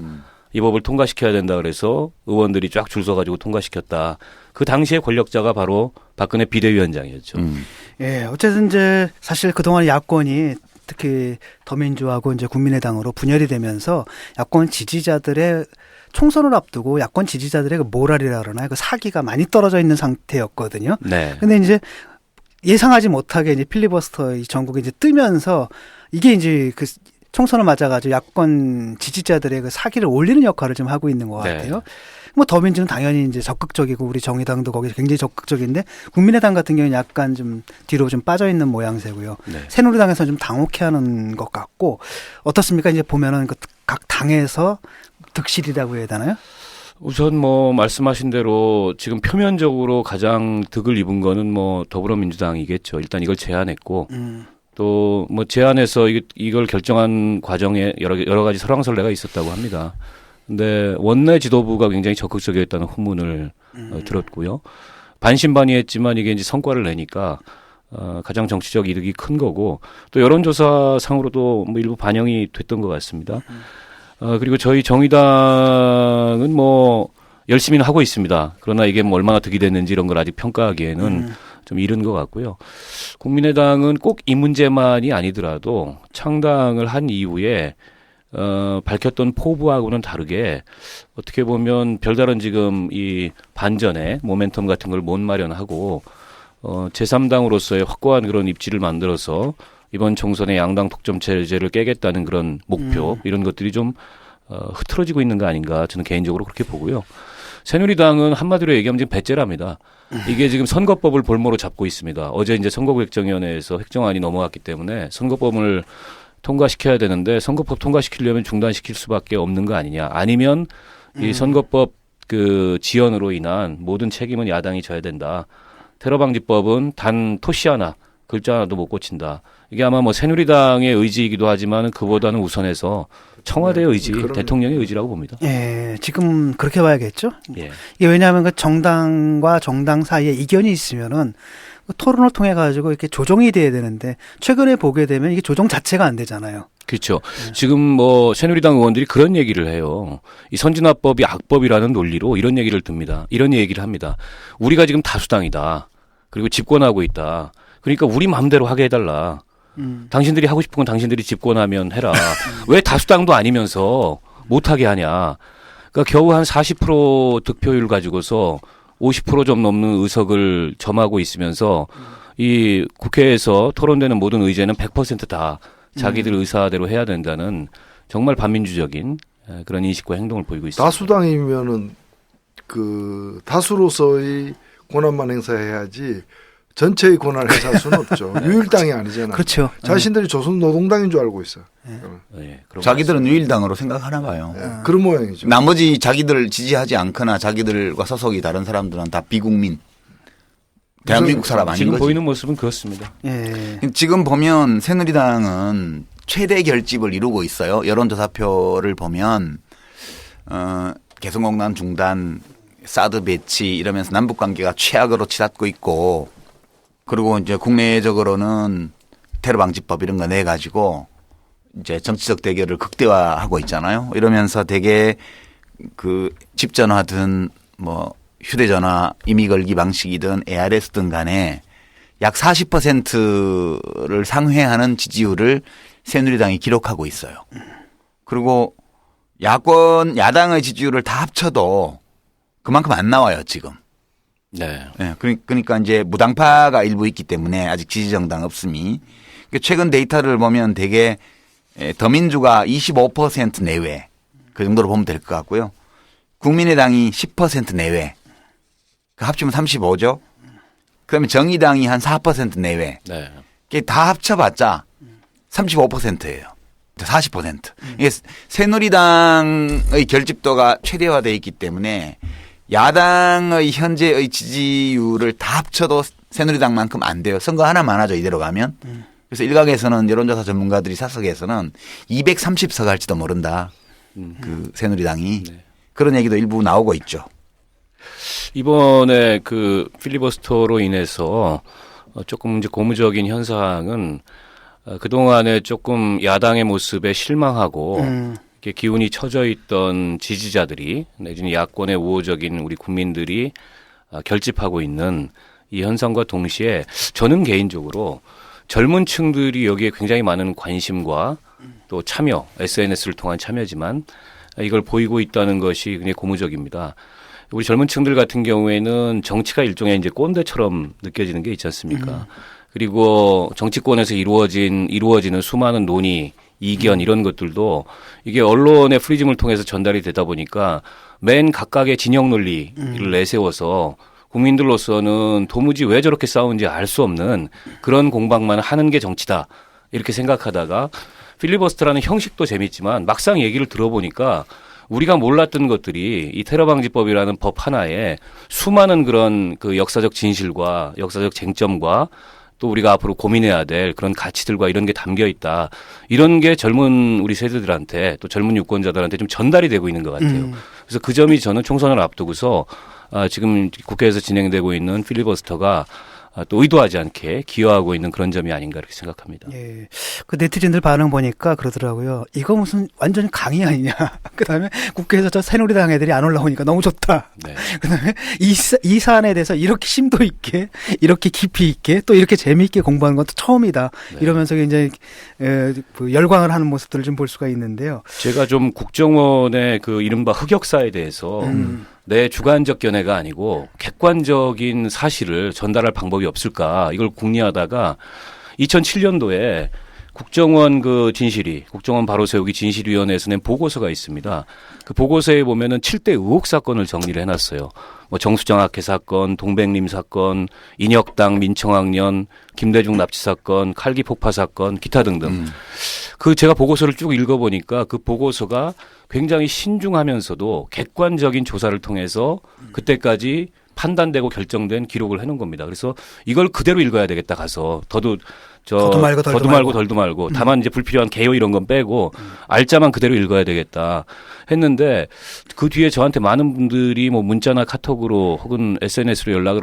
이 법을 통과시켜야 된다 그래서 의원들이 쫙 줄 서가지고 통과시켰다. 그 당시에 권력자가 바로 박근혜 비대위원장이었죠. 예, 어쨌든 이제 사실 그동안 야권이 특히 더민주하고 이제 국민의당으로 분열이 되면서 야권 지지자들의 총선을 앞두고 야권 지지자들의 그 모랄이라 그러나요? 그 사기가 많이 떨어져 있는 상태였거든요. 네. 근데 이제 예상하지 못하게 이제 필리버스터 이 전국에 이제 뜨면서 이게 이제 그 총선을 맞아가지고 야권 지지자들의 그 사기를 올리는 역할을 좀 하고 있는 것 네. 같아요. 뭐 더민주는 당연히 이제 적극적이고 우리 정의당도 거기 굉장히 적극적인데 국민의당 같은 경우는 약간 좀 뒤로 좀 빠져 있는 모양새고요. 네. 새누리당에서는 좀 당혹해하는 것 같고 어떻습니까? 이제 보면은 그 각 당에서 득실이라고 해야 되나요? 우선 뭐 말씀하신 대로 지금 표면적으로 가장 득을 입은 거는 뭐 더불어민주당이겠죠. 일단 이걸 제안했고 또 뭐 제안해서 이걸 결정한 과정에 여러 가지 설왕설래가 있었다고 합니다. 근데 원내 지도부가 굉장히 적극적이었다는 후문을 들었고요. 반신반의했지만 이게 이제 성과를 내니까 가장 정치적 이득이 큰 거고 또 여론조사상으로도 뭐 일부 반영이 됐던 것 같습니다. 그리고 저희 정의당은 뭐 열심히는 하고 있습니다. 그러나 이게 뭐 얼마나 득이 됐는지 이런 걸 아직 평가하기에는 좀 이른 것 같고요. 국민의당은 꼭 이 문제만이 아니더라도 창당을 한 이후에 밝혔던 포부하고는 다르게 어떻게 보면 별다른 지금 이 반전의 모멘텀 같은 걸 못 마련하고 제3당으로서의 확고한 그런 입지를 만들어서 이번 총선의 양당 독점 체제를 깨겠다는 그런 목표 이런 것들이 좀 흐트러지고 있는 거 아닌가 저는 개인적으로 그렇게 보고요. 새누리당은 한마디로 얘기하면 지금 배째랍니다. 이게 지금 선거법을 볼모로 잡고 있습니다. 어제 이제 선거구획정위원회에서 획정안이 넘어갔기 때문에 선거법을 통과시켜야 되는데 선거법 통과시키려면 중단시킬 수밖에 없는 거 아니냐. 아니면 이 선거법 그 지연으로 인한 모든 책임은 야당이 져야 된다. 테러방지법은 단 토시 하나, 글자 하나도 못 고친다. 이게 아마 뭐 새누리당의 의지이기도 하지만 그보다는 우선해서 청와대의 의지, 대통령의 의지라고 봅니다. 예, 지금 그렇게 봐야겠죠. 예. 이게 왜냐하면 그 정당과 정당 사이에 이견이 있으면은 그 토론을 통해 가지고 이렇게 조정이 돼야 되는데 최근에 보게 되면 이게 조정 자체가 안 되잖아요. 그렇죠. 지금 뭐 새누리당 의원들이 그런 얘기를 해요. 이 선진화법이 악법이라는 논리로 이런 얘기를 듭니다. 이런 얘기를 합니다. 우리가 지금 다수당이다. 그리고 집권하고 있다. 그러니까 우리 마음대로 하게 해달라. 당신들이 하고 싶은 건 당신들이 집권하면 해라. 왜 다수당도 아니면서 못하게 하냐. 그러니까 겨우 한 40% 득표율 가지고서 50% 좀 넘는 의석을 점하고 있으면서 이 국회에서 토론되는 모든 의제는 100%다 자기들 의사대로 해야 된다는 정말 반민주적인 그런 인식과 행동을 보이고 있습니다. 다수당이면은 그 다수로서의 권한만 행사해야지 전체의 권한을 행사할 수는 없죠. 유일당이 아니잖아요. 그렇죠. 자신들이 조선노동당인 줄 알고 있어요. 예, 자기들은 유일당으로 생각하나 봐요. 그런 모양이죠. 나머지 자기들 지지하지 않거나 자기들과 소속이 다른 사람들은 다 비국민. 대한민국 사람 아닌 지금 거지. 보이는 모습은 그렇습니다. 예. 지금 보면 새누리당은 최대 결집을 이루고 있어요. 여론조사표를 보면 개성공단 중단, 사드 배치 이러면서 남북 관계가 최악으로 치닫고 있고, 그리고 이제 국내적으로는 테러 방지법 이런 거 내 가지고 이제 정치적 대결을 극대화하고 있잖아요. 이러면서 되게 그 집 전화든 뭐 휴대전화 임의 걸기 방식이든 ARS든 간에 약 40%를 상회하는 지지율을 새누리당이 기록하고 있어요. 그리고 야당의 지지율을 다 합쳐도 그만큼 안 나와요, 지금. 네. 네, 그러니까 이제 무당파가 일부 있기 때문에 아직 지지정당 없음이. 최근 데이터를 보면 되게 더민주가 25% 내외 그 정도로 보면 될 것 같고요. 국민의당이 10% 내외. 그 합치면 35죠. 그러면 정의당이 한 4% 내외. 네. 이게 다 합쳐봤자 35%예요. 40%. 이게 새누리당의 결집도가 최대화되어 있기 때문에 야당의 현재의 지지율을 다 합쳐도 새누리당만큼 안 돼요. 선거 하나만 하죠, 이대로 가면. 그래서 일각에서는 여론조사 전문가들이 사석에서는 230석 할지도 모른다. 그 새누리당이. 네. 그런 얘기도 일부 나오고 있죠. 이번에 그 필리버스터로 인해서 조금 이제 고무적인 현상은 그동안에 조금 야당의 모습에 실망하고 이렇게 기운이 처져 있던 지지자들이 내지는 야권의 우호적인 우리 국민들이 결집하고 있는 이 현상과 동시에 저는 개인적으로 젊은 층들이 여기에 굉장히 많은 관심과 또 참여, SNS를 통한 참여지만 이걸 보이고 있다는 것이 굉장히 고무적입니다. 우리 젊은 층들 같은 경우에는 정치가 일종의 이제 꼰대처럼 느껴지는 게 있지 않습니까? 그리고 정치권에서 이루어지는 수많은 논의, 이견 이런 것들도 이게 언론의 프리즘을 통해서 전달이 되다 보니까 맨 각각의 진영 논리를 내세워서 국민들로서는 도무지 왜 저렇게 싸우는지 알 수 없는 그런 공방만 하는 게 정치다 이렇게 생각하다가 필리버스터라는 형식도 재밌지만 막상 얘기를 들어보니까 우리가 몰랐던 것들이 이 테러방지법이라는 법 하나에 수많은 그런 그 역사적 진실과 역사적 쟁점과 또 우리가 앞으로 고민해야 될 그런 가치들과 이런 게 담겨 있다. 이런 게 젊은 우리 세대들한테 또 젊은 유권자들한테 좀 전달이 되고 있는 것 같아요. 그래서 그 점이 저는 총선을 앞두고서 지금 국회에서 진행되고 있는 필리버스터가 또 의도하지 않게 기여하고 있는 그런 점이 아닌가 이렇게 생각합니다. 예. 그 네티즌들 반응 보니까 그러더라고요. 이거 무슨 완전히 강의 아니냐. 그다음에 국회에서 저 새누리당 애들이 안 올라오니까 너무 좋다. 네. 그다음에 이 사안에 대해서 이렇게 심도 있게, 이렇게 깊이 있게, 또 이렇게 재미있게 공부하는 것도 처음이다. 네. 이러면서 이제 그 열광을 하는 모습들을 좀 볼 수가 있는데요. 제가 좀 국정원의 그 이른바 흑역사에 대해서 내 주관적 견해가 아니고 객관적인 사실을 전달할 방법이 없을까 이걸 궁리하다가 2007년도에 국정원 그 진실위, 국정원 바로 세우기 진실위원회에서 낸 보고서가 있습니다. 그 보고서에 보면은 7대 의혹 사건을 정리를 해놨어요. 뭐 정수정학회 사건, 동백림 사건, 인혁당 민청학년, 김대중 납치 사건, 칼기 폭파 사건, 기타 등등. 그 제가 보고서를 쭉 읽어보니까 그 보고서가 굉장히 신중하면서도 객관적인 조사를 통해서 그때까지 판단되고 결정된 기록을 해놓은 겁니다. 그래서 이걸 그대로 읽어야 되겠다 가서 더도 말고 덜도 말고. 덜도 말고 다만 이제 불필요한 개요 이런 건 빼고 알짜만 그대로 읽어야 되겠다 했는데 그 뒤에 저한테 많은 분들이 뭐 문자나 카톡으로 혹은 SNS로 연락이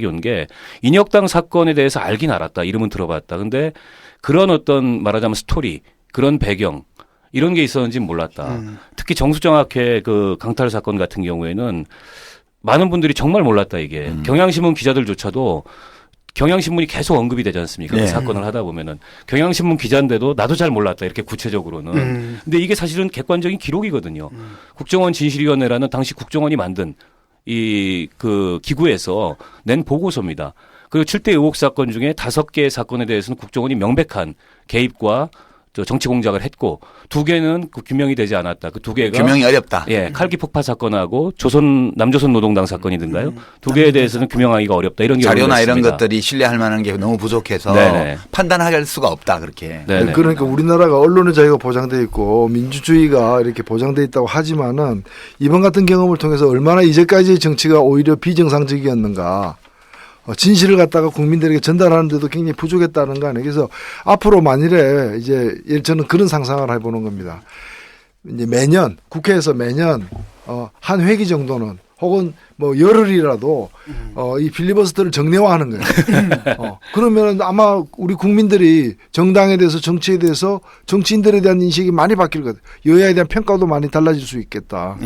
온 게 인혁당 사건에 대해서 알긴 알았다. 이름은 들어봤다. 근데 그런 어떤 말하자면 스토리, 그런 배경 이런 게 있었는지 몰랐다. 특히 정수정학회 그 강탈 사건 같은 경우에는 많은 분들이 정말 몰랐다 이게. 경향신문 기자들조차도 경향신문이 계속 언급이 되지 않습니까? 네. 그 사건을 하다 보면은 경향신문 기자인데도 나도 잘 몰랐다 이렇게 구체적으로는. 근데 이게 사실은 객관적인 기록이거든요. 국정원 진실위원회라는 당시 국정원이 만든 이 그 기구에서 낸 보고서입니다. 그리고 7대 의혹 사건 중에 5개의 사건에 대해서는 국정원이 명백한 개입과 정치 공작을 했고 2개는 그 규명이 되지 않았다. 그 2개가 규명이 어렵다. 예, 칼기 폭파 사건하고 남조선 노동당 사건이든가요. 2개에 대해서는 규명하기가 어렵다. 이런 자료나 이런 있습니다. 것들이 신뢰할 만한 게 너무 부족해서 네네. 판단할 수가 없다 그렇게. 네네. 그러니까 우리나라가 언론의 자유가 보장돼 있고 민주주의가 이렇게 보장돼 있다고 하지만은 이번 같은 경험을 통해서 얼마나 이제까지의 정치가 오히려 비정상적이었는가. 진실을 갖다가 국민들에게 전달하는데도 굉장히 부족했다는 거 아니에요. 그래서 앞으로 만일에 이제 저는 그런 상상을 해보는 겁니다. 이제 매년 국회에서 매년 한 회기 정도는 혹은 뭐 열흘이라도 이 필리버스터를 정례화하는 거예요. 그러면 아마 우리 국민들이 정당에 대해서 정치에 대해서 정치인들에 대한 인식이 많이 바뀔 것 같아요. 여야에 대한 평가도 많이 달라질 수 있겠다.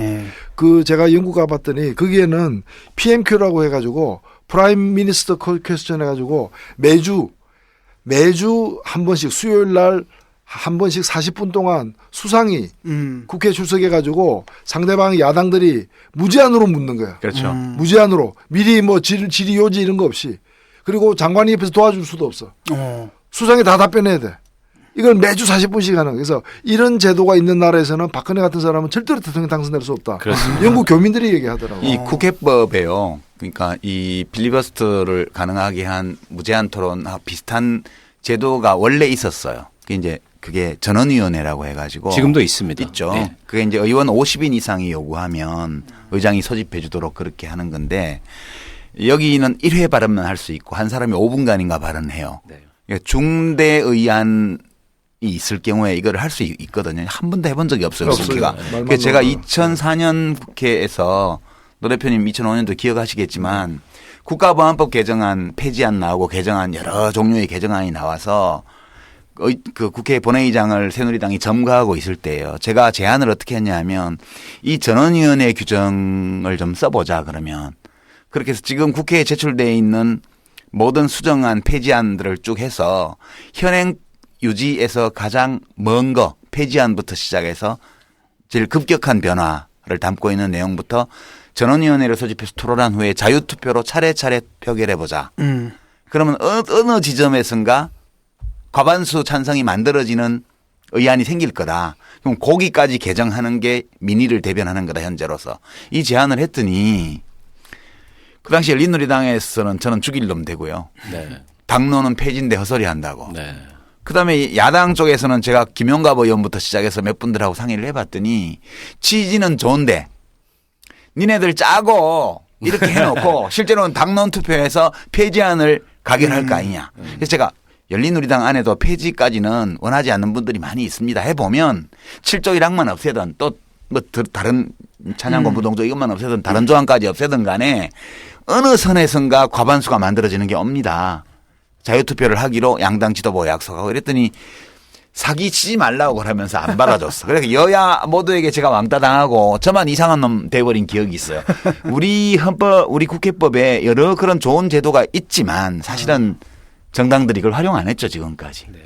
그 제가 영국 가봤더니 거기에는 PMQ라고 해가지고 프라임 미니스터 퀘스천 해가지고 매주 한 번씩 수요일 날 한 번씩 40분 동안 수상이 국회에 출석해가지고 상대방 야당들이 무제한으로 묻는 거야. 그렇죠. 무제한으로 미리 뭐 질의 요지 이런 거 없이. 그리고 장관이 옆에서 도와줄 수도 없어. 수상이 다 답변해야 돼. 이걸 매주 40분씩 하는. 그래서 이런 제도가 있는 나라에서는 박근혜 같은 사람은 절대로 대통령 당선될 수 없다. 그렇습니다. 영국 교민들이 얘기하더라고요. 이 국회법에요. 그러니까 이 필리버스터를 가능하게 한 무제한 토론과 비슷한 제도가 원래 있었어요. 그게 전원위원회라고 해가지고 지금도 있습니다. 있죠. 네. 그게 이제 의원 50인 이상이 요구하면 의장이 소집해 주도록 그렇게 하는 건데 여기는 1회 발언만 할 수 있고 한 사람이 5분간인가 발언해요. 네. 그러니까 중대의안이 있을 경우에 이걸 할 수 있거든요. 한 번도 해본 적이 없어요. 국회가. 그래서 제가 2004년 국회에서 노 대표님 2005년도 기억하시겠지만 국가보안법 개정안 폐지안 나오고 개정안 여러 종류의 개정안이 나와서 그 국회 본회의장을 새누리당이 점거하고 있을 때예요. 제가 제안을 어떻게 했냐면 이 전원위원회 규정을 좀 써보자 그러면 그렇게 해서 지금 국회에 제출되어 있는 모든 수정안 폐지안들을 쭉 해서 현행 유지에서 가장 먼 거 폐지안부터 시작해서 제일 급격한 변화를 담고 있는 내용부터 전원위원회를 소집해서 토론한 후에 자유투표로 차례차례 표결해보자. 그러면 어느 지점에선가 과반수 찬성이 만들어지는 의안이 생길 거다. 그럼 거기까지 개정하는 게 민의를 대변하는 거다 현재로서. 이 제안을 했더니 그 당시 열린우리당에서는 저는 죽일 놈 되고요. 네. 당론은 폐지인데 헛소리 한다고. 네. 그다음에 야당 쪽에서는 제가 김용갑 의원부터 시작해서 몇 분들하고 상의를 해봤더니 취지는 좋은데 니네들 짜고 이렇게 해놓고 실제로는 당론 투표에서 폐지안을 가결할 거 아니냐. 그래서 제가 열린우리당 안에도 폐지까지는 원하지 않는 분들이 많이 있습니다. 해보면 7조 1항만 없애든 또 뭐 다른 찬양권 부동조 이것만 없애든 다른 조항까지 없애든 간에 어느 선에선가 과반수가 만들어지는 게 옵니다. 자유투표를 하기로 양당 지도부가 약속하고 이랬더니 사기치지 말라고 그러면서 안 받아줬어. 그래서 여야 모두에게 제가 왕따 당하고 저만 이상한 놈 돼버린 기억이 있어요. 우리 국회법에 여러 그런 좋은 제도가 있지만 사실은 정당들이 이걸 활용 안 했죠, 지금까지. 네.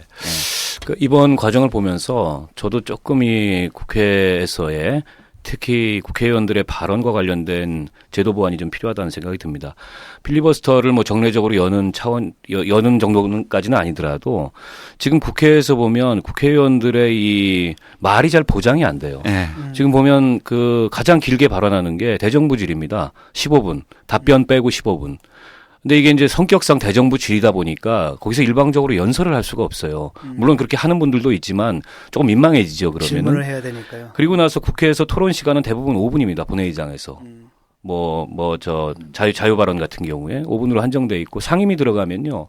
이번 과정을 보면서 저도 조금 이 국회에서의 특히 국회의원들의 발언과 관련된 제도 보완이 좀 필요하다는 생각이 듭니다. 필리버스터를 뭐 정례적으로 여는 정도까지는 아니더라도 지금 국회에서 보면 국회의원들의 이 말이 잘 보장이 안 돼요. 네. 지금 보면 그 가장 길게 발언하는 게 대정부질입니다. 15분. 답변 빼고 15분. 근데 이게 이제 성격상 대정부 질이다 보니까 거기서 일방적으로 연설을 할 수가 없어요. 물론 그렇게 하는 분들도 있지만 조금 민망해지죠, 그러면은. 질문을 해야 되니까요. 그리고 나서 국회에서 토론 시간은 대부분 5분입니다. 본회의장에서. 자유 발언 같은 경우에 5분으로 한정돼 있고 상임위 들어가면요.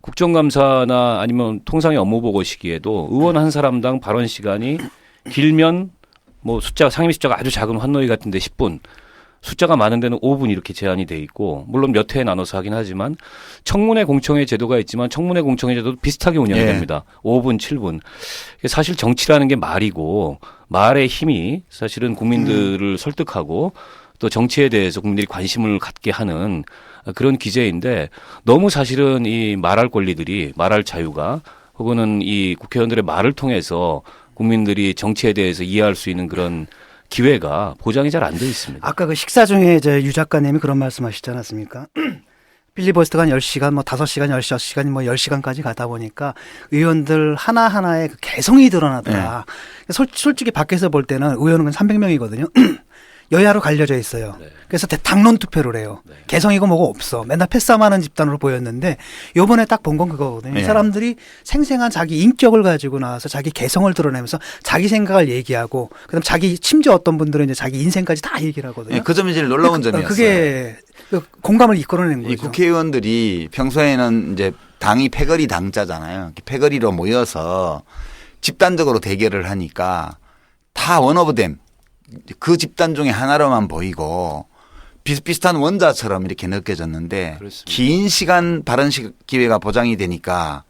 국정감사나 아니면 통상의 업무 보고 시기에도 의원 한 사람당 발언 시간이 길면 뭐 상임위 숫자가 아주 작은 환노위 같은데 10분. 숫자가 많은 데는 5분 이렇게 제한이 돼 있고 물론 몇 회에 나눠서 하긴 하지만 청문회 공청회 제도가 있지만 청문회 공청회 제도도 비슷하게 운영이 됩니다. 5분, 7분. 사실 정치라는 게 말이고 말의 힘이 사실은 국민들을 설득하고 또 정치에 대해서 국민들이 관심을 갖게 하는 그런 기제인데 너무 사실은 이 말할 권리들이 말할 자유가 혹은 이 국회의원들의 말을 통해서 국민들이 정치에 대해서 이해할 수 있는 그런 기회가 보장이 잘 안 돼 있습니다. 아까 그 식사 중에 이제 유 작가님이 그런 말씀하시지 않았습니까? 필리버스터가 한 10시간, 뭐 5시간, 16시간, 뭐 10시간까지 가다 보니까 의원들 하나하나의 그 개성이 드러나더라. 솔직히 밖에서 볼 때는 의원은 300명이거든요. 여야로 갈려져 있어요. 네. 그래서 당론 투표를 해요. 네. 개성이고 뭐고 없어. 맨날 패싸움하는 집단으로 보였는데 요번에 딱 본 건 그거거든요. 네. 이 사람들이 생생한 자기 인격을 가지고 나와서 자기 개성을 드러내면서 자기 생각을 얘기하고 그다음 자기 심지어 어떤 분들은 이제 자기 인생까지 다 얘기를 하거든요. 네, 그 점이 제일 놀라운 점이었어요. 그게 공감을 이끌어낸 거죠. 이 국회의원들이 평소에는 이제 당이 패거리 당자잖아요. 패거리로 모여서 집단적으로 대결을 하니까 다 원 오브 댐. 그 집단 중에 하나로만 보이고 비슷비슷한 원자처럼 이렇게 느껴졌는데 그렇습니다. 긴 시간 발언 기회가 보장이 되니까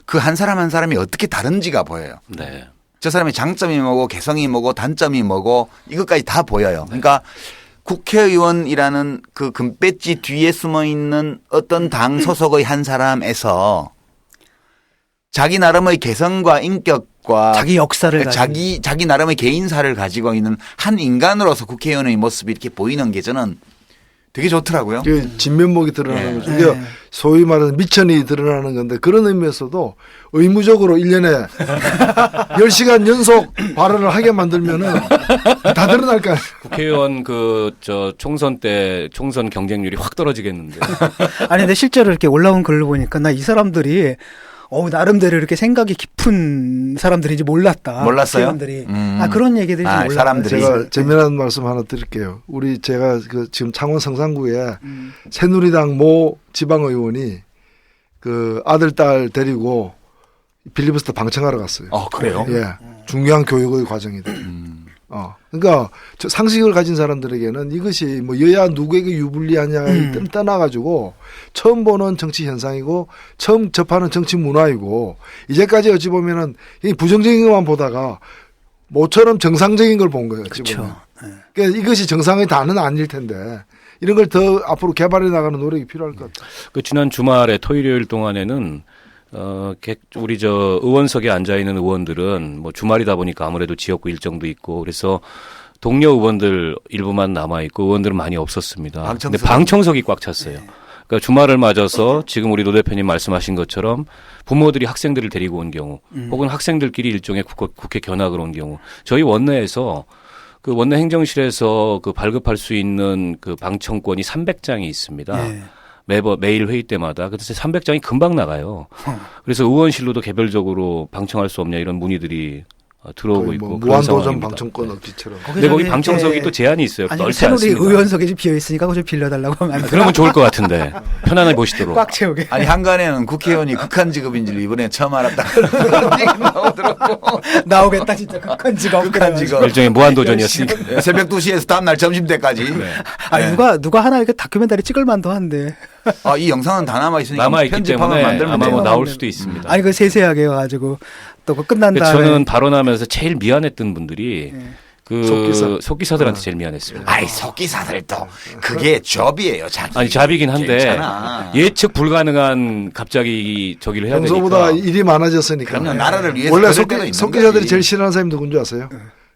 그 한 사람 한 사람이 어떻게 다른지가 보여요. 네. 저 사람의 장점이 뭐고 개성이 뭐고 단점이 뭐고 이것까지 다 보여요. 그러니까 국회의원이라는 그 금배지 뒤에 숨어 있는 어떤 당 소속의 한 사람에서 자기 나름의 개성과 인격과 자기 역사를 자기 나름의 개인사를 가지고 있는 한 인간으로서 국회의원의 모습이 이렇게 보이는 게 저는 되게 좋더라고요. 그 진면목이 드러나는 거죠. 네. 이게 소위 말하는 미천이 드러나는 건데 그런 의미에서도 의무적으로 1년에 10시간 연속 발언을 하게 만들면은 다 드러날 거 아니에요. 국회의원 총선 때 총선 경쟁률이 확 떨어지겠는데. 아니 근데 실제로 이렇게 올라온 글을 보니까 나 이 사람들이 나름대로 이렇게 생각이 깊은 사람들인지 몰랐다. 몰랐어요? 국회의원들이. 그런 얘기들이 좀 올라와요. 사람들이. 제가 재미난 말씀 하나 드릴게요. 제가 지금 창원 성산구에 새누리당 모 지방의원이 그 아들 딸 데리고 필리버스터 방청하러 갔어요. 그래요? 예, 중요한 교육의 과정이다. 그러니까 상식을 가진 사람들에게는 이것이 뭐 여야 누구에게 유불리하냐를 떠나가지고 처음 보는 정치 현상이고 처음 접하는 정치 문화이고 이제까지 어찌 보면은 이 부정적인 것만 보다가 모처럼 정상적인 걸 본 거예요. 어찌 보면. 그러니까 이것이 정상의 다는 아닐 텐데 이런 걸 더 앞으로 개발해 나가는 노력이 필요할 것 같아요. 그 지난 주말에 토요일 동안에는 우리 의원석에 앉아 있는 의원들은 뭐 주말이다 보니까 아무래도 지역구 일정도 있고 그래서 동료 의원들 일부만 남아 있고 의원들은 많이 없었습니다. 근데 방청석이 꽉 찼어요. 그러니까 주말을 맞아서 지금 우리 노 대표님 말씀하신 것처럼 부모들이 학생들을 데리고 온 경우 혹은 학생들끼리 일종의 국회 견학을 온 경우 저희 원내에서 그 원내 행정실에서 그 발급할 수 있는 그 방청권이 300장이 있습니다. 네. 매일 회의 때마다. 그래서 300장이 금방 나가요. 그래서 의원실로도 개별적으로 방청할 수 없냐 이런 문의들이 들어오고 거의 있고 뭐 그런 무한도전 상황입니다. 방청권 네. 얻기처럼. 근데 거기 방청석이 또 제한이 있어요. 아니 넓지 새누리 않습니다. 의원석이 비어 있으니까 그거 좀 빌려달라고 하면 안 돼요? 그러면 좋을 것 같은데 편안하게 보시도록. 꽉 채우게. 아니 한간에는 국회의원이 극한 직업인 줄 이번에 처음 알았다. 그런 얘기 나오더라고. 나오겠다 진짜 극한 직업. 극한 직업. 일종의 무한도전이었으니까. 새벽 2시에서 다음날 점심 때까지. 네. 아니 누가 하나 이렇게 다큐멘터리 찍을 만도 한데. 아, 이 영상은 다 남아 있으니까 남아있기 편집하면 때문에 만들면 아마 돼요. 뭐 나올 수도 있습니다. 아니 그 세세하게 해가지고 또 그 끝난 다음에. 저는 발언하면서 제일 미안했던 분들이 그 속기사들한테 제일 미안했습니다. 아이 속기사들도 그게 접이에요. 자기. 아니 잡이긴 한데 괜찮아. 예측 불가능한 갑자기 저기를 해야 되니까. 평소보다 일이 많아졌으니까. 그럼요. 나라를 위해서 원래 그럴 때도 있는 속기사들이 거지. 제일 싫어하는 사람이 누군지 아세요?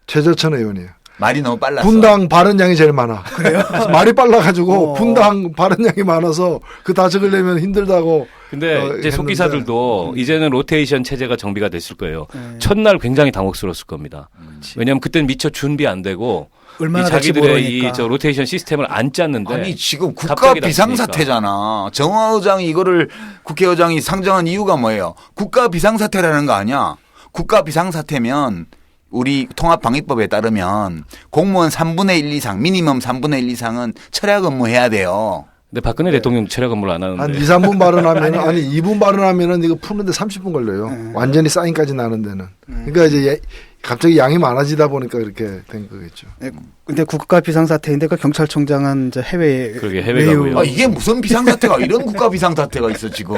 최저천 의원이에요. 말이 너무 빨랐어. 분당 발언량이 제일 많아. 그래요? 말이 빨라가지고 분당 발언량이 많아서 그 다 적으려면 힘들다고. 근데 이제 했는데. 속기사들도 이제는 로테이션 체제가 정비가 됐을 거예요. 첫날 굉장히 당혹스러웠을 겁니다. 왜냐하면 그때는 미처 준비 안 되고 얼마나 이 될지 자기들의 모르니까. 이 저 로테이션 시스템을 안 짰는데 아니 지금 국가 갑자기 비상사태잖아. 정화 의장이 이거를 국회의장이 상정한 이유가 뭐예요? 국가 비상사태라는 거 아니야. 국가 비상사태면 우리 통합방위법에 따르면 공무원 3분의 1 이상 미니멈 3분의 1 이상은 철야 근무해야 돼요. 근데 박근혜 대통령 체력 근무를 안 하는데 한 2, 3분 발언하면 아니 2분 발언하면은 이거 푸는데 30분 걸려요. 완전히 사인까지 나는 데는. 그러니까 이제 갑자기 양이 많아지다 보니까 이렇게 된 거겠죠. 네, 근데 국가 비상사태인데 그 경찰청장은 이제 해외에 그러게 해외 가고요. 아, 이게 무슨 비상사태가 이런 국가 비상사태가 있어 지금.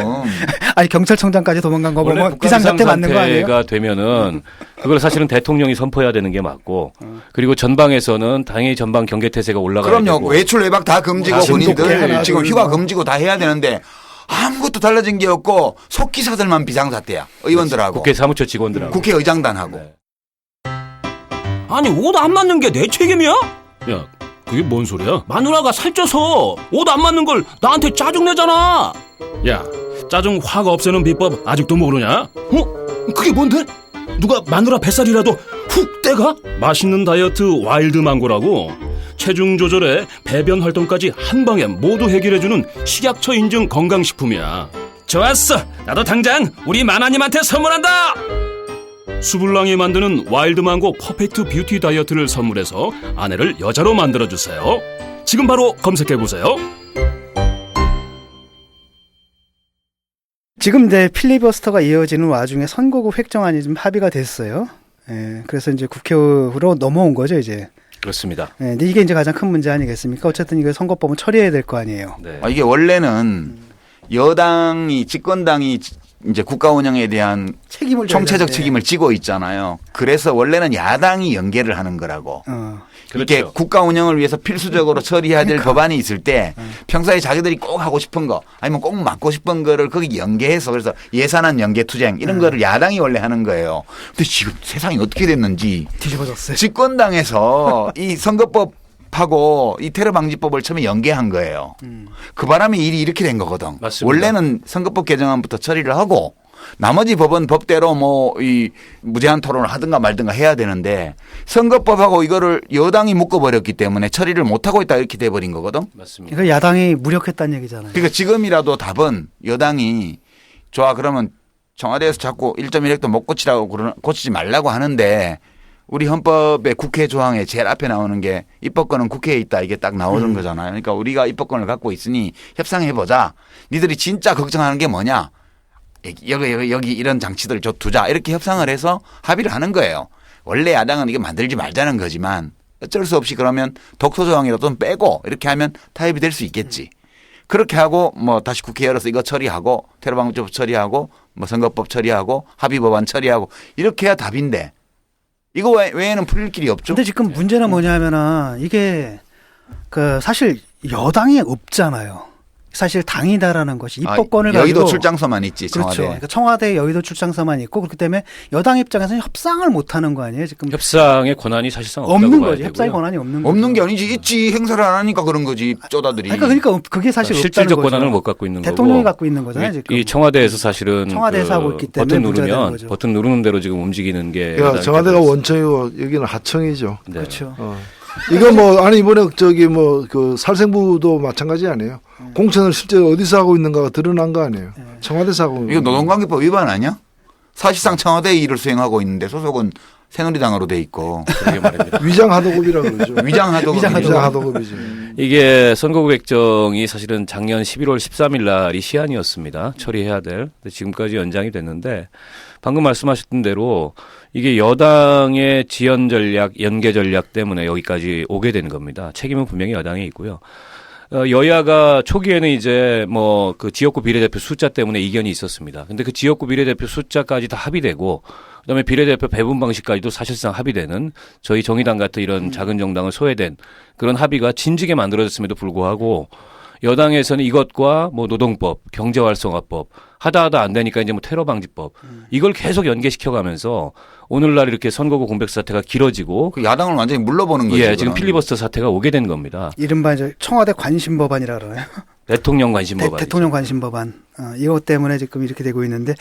아니 경찰청장까지 도망간 거 원래 보면 국가 비상사태 맞는 거 아니에요? 비상사태가 되면은 그걸 사실은 대통령이 선포해야 되는 게 맞고 그리고 전방에서는 당연히 전방 경계태세가 올라가야 그럼요. 되고 외출 외박 다 금지고 아, 중독계 본인들 하나, 지금 둘, 휴가 뭐. 금지고 다 해야 되는데 아무것도 달라진 게 없고 속기사들만 비상사태야. 의원들하고 국회 사무처 직원들하고 국회의장단하고. 네. 아니 옷 안 맞는 게 내 책임이야? 야, 그게 뭔 소리야? 마누라가 살쪄서 옷 안 맞는 걸 나한테 짜증내잖아. 야, 짜증 확 없애는 비법 아직도 모르냐? 어? 그게 뭔데? 누가 마누라 뱃살이라도 훅 떼가? 맛있는 다이어트 와일드 망고라고 체중 조절에 배변 활동까지 한 방에 모두 해결해주는 식약처 인증 건강식품이야. 좋았어. 나도 당장 우리 마나님한테 선물한다. 수블랑이 만드는 와일드 망고 퍼펙트 뷰티 다이어트를 선물해서 아내를 여자로 만들어주세요. 지금 바로 검색해보세요. 지금 이제 필리버스터가 이어지는 와중에 선거구 획정안이 좀 합의가 됐어요. 예, 그래서 이제 국회로 넘어온 거죠 이제. 그렇습니다. 예, 근데 이게 이제 가장 큰 문제 아니겠습니까? 어쨌든 이거 선거법은 처리해야 될 거 아니에요. 네. 아, 이게 원래는 여당이 집권당이 이제 국가 운영에 대한 책임을 총체적 져야 책임을 지고 있잖아요. 그래서 원래는 야당이 연계를 하는 거라고. 이렇게 그렇죠. 국가 운영을 위해서 필수적으로 처리해야 될 법안이 있을 때 평소에 자기들이 꼭 하고 싶은 거 아니면 꼭 맡고 싶은 거를 거기 연계해서 그래서 예산안 연계 투쟁 이런 거를 야당이 원래 하는 거예요. 근데 지금 세상이 어떻게 됐는지 뒤집어졌어요. 집권당에서 이 선거법하고 이 테러 방지법을 처음에 연계한 거예요. 그 바람에 일이 이렇게 된 거거든. 맞습니다. 원래는 선거법 개정안부터 처리를 하고 나머지 법은 법대로 뭐 이 무제한 토론을 하든가 말든가 해야 되는데 선거법하고 이거를 여당이 묶어버렸기 때문에 처리를 못하고 있다 이렇게 돼버린 거거든. 맞습니다. 그러니까 야당이 무력했다는 얘기잖아요. 그러니까 지금이라도 답은 여당이 좋아 그러면 청와대에서 자꾸 1.1핵도 못 고치라고 고치지 말라고 하는데 우리 헌법의 국회 조항에 제일 앞에 나오는 게 입법권은 국회에 있다 이게 딱 나오는 거잖아요. 그러니까 우리가 입법권을 갖고 있으니 협상해보자. 니들이 진짜 걱정하는 게 뭐냐. 여기 이런 장치들을 두자 이렇게 협상을 해서 합의를 하는 거예요. 원래 야당은 이거 만들지 말자는 거지만 어쩔 수 없이 그러면 독소 조항이라도 좀 빼고 이렇게 하면 타협이 될 수 있겠지. 그렇게 하고 뭐 다시 국회 열어서 이거 처리하고 테러방지법 처리하고 뭐 선거법 처리하고 합의법안 처리하고 이렇게 해야 답인데 이거 외에는 풀릴 길이 없죠. 근데 지금 문제는 뭐냐면은 이게 그 사실 여당이 없잖아요. 사실 당이다라는 것이 입법권을 가지고 여의도 출장소만 있지 청와대. 그렇죠. 그러니까 청와대 여의도 출장소만 있고 그렇기 때문에 여당 입장에서는 협상을 못 하는 거 아니에요 지금. 협상의 권한이 사실상 없다고 없는 봐야 거지. 되고요. 협상의 권한이 없는 거죠. 없는 게 아니지 있지 행사를 안 하니까 그런 거지 쪼다들이. 그러니까 그게 사실 없다는 실질적 거죠. 권한을 못 갖고 있는 대통령이 거고 갖고 있는 거잖아요 지금. 이 청와대에서 사실은 청와대에서 하고 있기 때문에 버튼 문제가 되는 누르면 거죠. 버튼 누르는 대로 지금 움직이는 게 그러니까 청와대가 원청이고 여기는 하청이죠. 네. 그렇죠. 이거 뭐 아니 이번에 저기 뭐 그 살생부도 마찬가지 아니에요. 공천을 실제 어디서 하고 있는가가 드러난 거 아니에요. 청와대에서 하고. 이거 노동관계법 위반 아니야? 사실상 청와대의 일을 수행하고 있는데 소속은 새누리당으로 돼 있고 그러게 말입니다. 위장하도급이라 그러죠. 위장하도급이죠. 이게 선거구획정이 사실은 작년 11월 13일 날이 시한이었습니다. 처리해야 될. 근데 지금까지 연장이 됐는데 방금 말씀하셨던 대로 이게 여당의 지연 전략, 연계 전략 때문에 여기까지 오게 된 겁니다. 책임은 분명히 여당에 있고요. 여야가 초기에는 이제 뭐 그 지역구 비례대표 숫자 때문에 이견이 있었습니다. 근데 그 지역구 비례대표 숫자까지 다 합의되고 그다음에 비례대표 배분 방식까지도 사실상 합의되는 저희 정의당 같은 이런 작은 정당을 소외된 그런 합의가 진즉에 만들어졌음에도 불구하고 여당에서는 이것과 뭐 노동법, 경제활성화법 하다 안 되니까 이제 뭐 테러방지법 이걸 계속 연계시켜가면서 오늘날 이렇게 선거구 공백 사태가 길어지고 그 야당을 완전히 물러보는 거죠. 예, 지금 필리버스터 사태가 오게 된 겁니다. 이른바 이제 청와대 관심법안이라 그러나요? 대통령 관심법안. 대통령 관심법안. 이것 때문에 지금 이렇게 되고 있는데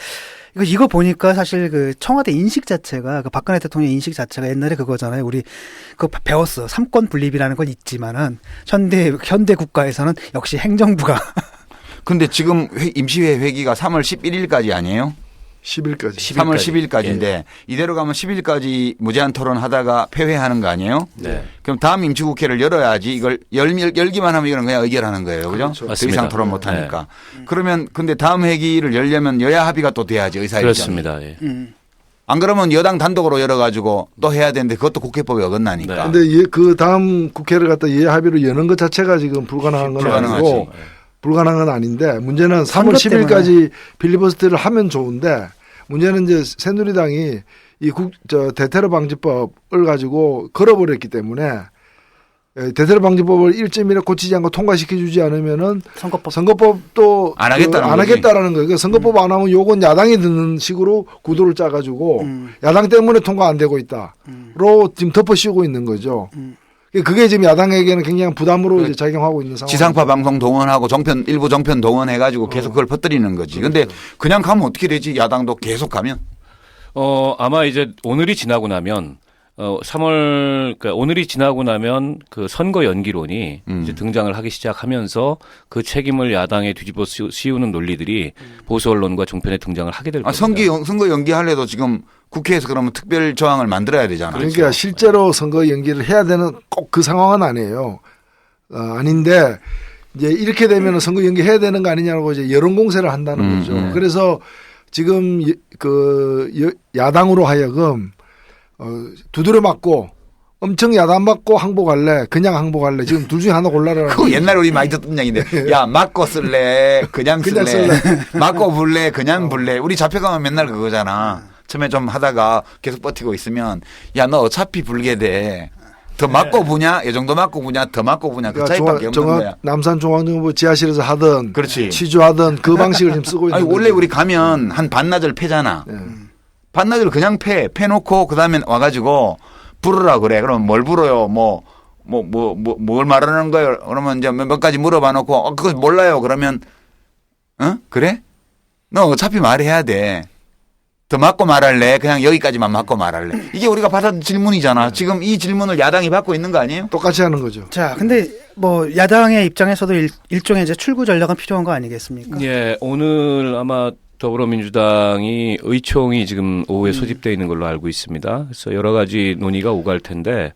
이거 보니까 사실 그 청와대 인식 자체가 그 박근혜 대통령 인식 자체가 옛날에 그거잖아요. 우리 그거 배웠어. 삼권 분립이라는 건 있지만은 현대 국가에서는 역시 행정부가. 근데 지금 임시회 회기가 3월 11일까지 아니에요? 10일까지. 3월 10일까지인데 예. 이대로 가면 10일까지 무제한 토론하다가 폐회하는 거 아니에요? 네. 그럼 다음 임시국회를 열어야지 이걸 열기만 하면 이거는 그냥 의결하는 거예요. 그죠? 그렇죠. 더 맞습니다. 이상 토론 못 하니까. 그러면 근데 다음 회기를 열려면 여야 합의가 또 돼야지 의사일정. 그렇습니다. 예. 안 그러면 여당 단독으로 열어가지고 또 해야 되는데 그것도 국회법에 어긋나니까. 네. 근데 그 다음 국회를 갖다 예합의로 여는 것 자체가 지금 불가능한 건 불가능하지. 아니고 불가능한 건 아닌데 문제는 3월 선거 10일까지 빌리버스터를 하면 좋은데 문제는 이제 새누리당이 이 대테러 방지법을 가지고 걸어버렸기 때문에 대테러 방지법을 1.1에 고치지 않고 통과시켜주지 않으면은 선거법도 안 하겠다는 안 거지. 하겠다라는 거예요. 그러니까 선거법 안 하면 요건 야당이 듣는 식으로 구도를 짜가지고 야당 때문에 통과 안 되고 있다로 지금 덮어씌우고 있는 거죠. 그게 지금 야당에게는 굉장히 부담으로 이제 작용하고 있는 상황. 지상파 방송 동원하고 일부 정편 동원해가지고 계속 그걸 퍼뜨리는 거지. 근데 그냥 가면 어떻게 되지? 야당도 계속 가면. 아마 이제 오늘이 지나고 나면 3월 그러니까 오늘이 지나고 나면 그 선거 연기론이 이제 등장을 하기 시작하면서 그 책임을 야당에 뒤집어 씌우는 논리들이 보수 언론과 종편에 등장을 하게 될 겁니다. 선거 연기하려도 지금 국회에서 그러면 특별 조항을 만들어야 되잖아요. 그러니까 실제로 선거 연기를 해야 되는 꼭 그 상황은 아니에요. 아닌데 이제 이렇게 되면 선거 연기해야 되는 거 아니냐고 이제 여론 공세를 한다는 거죠. 그래서 지금 야당으로 하여금 두드려 맞고 엄청 야단 맞고 항복할래 그냥 항복할래 지금 둘 중에 하나 골라라. 그 옛날에 우리 많이 듣던 얘기인데 야 맞고 쓸래 그냥 쓸래 맞고 불래 그냥 불래 우리 잡혀가면 맨날 그거잖아. 처음에 좀 하다가 계속 버티고 있으면 야 너 어차피 불게 돼. 더 맞고 부냐 이 정도 맞고 부냐 더 맞고 부냐 그 차이밖에 없는 거야. 남산중앙정부 지하실에서 하든 그렇지. 취조하든 그 방식을 지금 쓰고 있는 아니 거죠. 원래 우리 가면 한 반나절 패잖아. 반나절 그냥 패놓고 그다음에 와가지고 부르라 그래. 그러면 뭘 부르요? 뭘 말하는 거예요? 그러면 이제 몇 가지 물어봐 놓고 그거 몰라요. 그러면 그래? 너 어차피 말해야 돼. 더 맞고 말할래? 그냥 여기까지만 맞고 말할래? 이게 우리가 받은 질문이잖아. 지금 이 질문을 야당이 받고 있는 거 아니에요? 똑같이 하는 거죠. 자, 근데 뭐 야당의 입장에서도 일종의 이제 출구 전략은 필요한 거 아니겠습니까? 예, 오늘 아마 더불어민주당이 의총이 지금 오후에 소집되어 있는 걸로 알고 있습니다. 그래서 여러 가지 논의가 오갈 텐데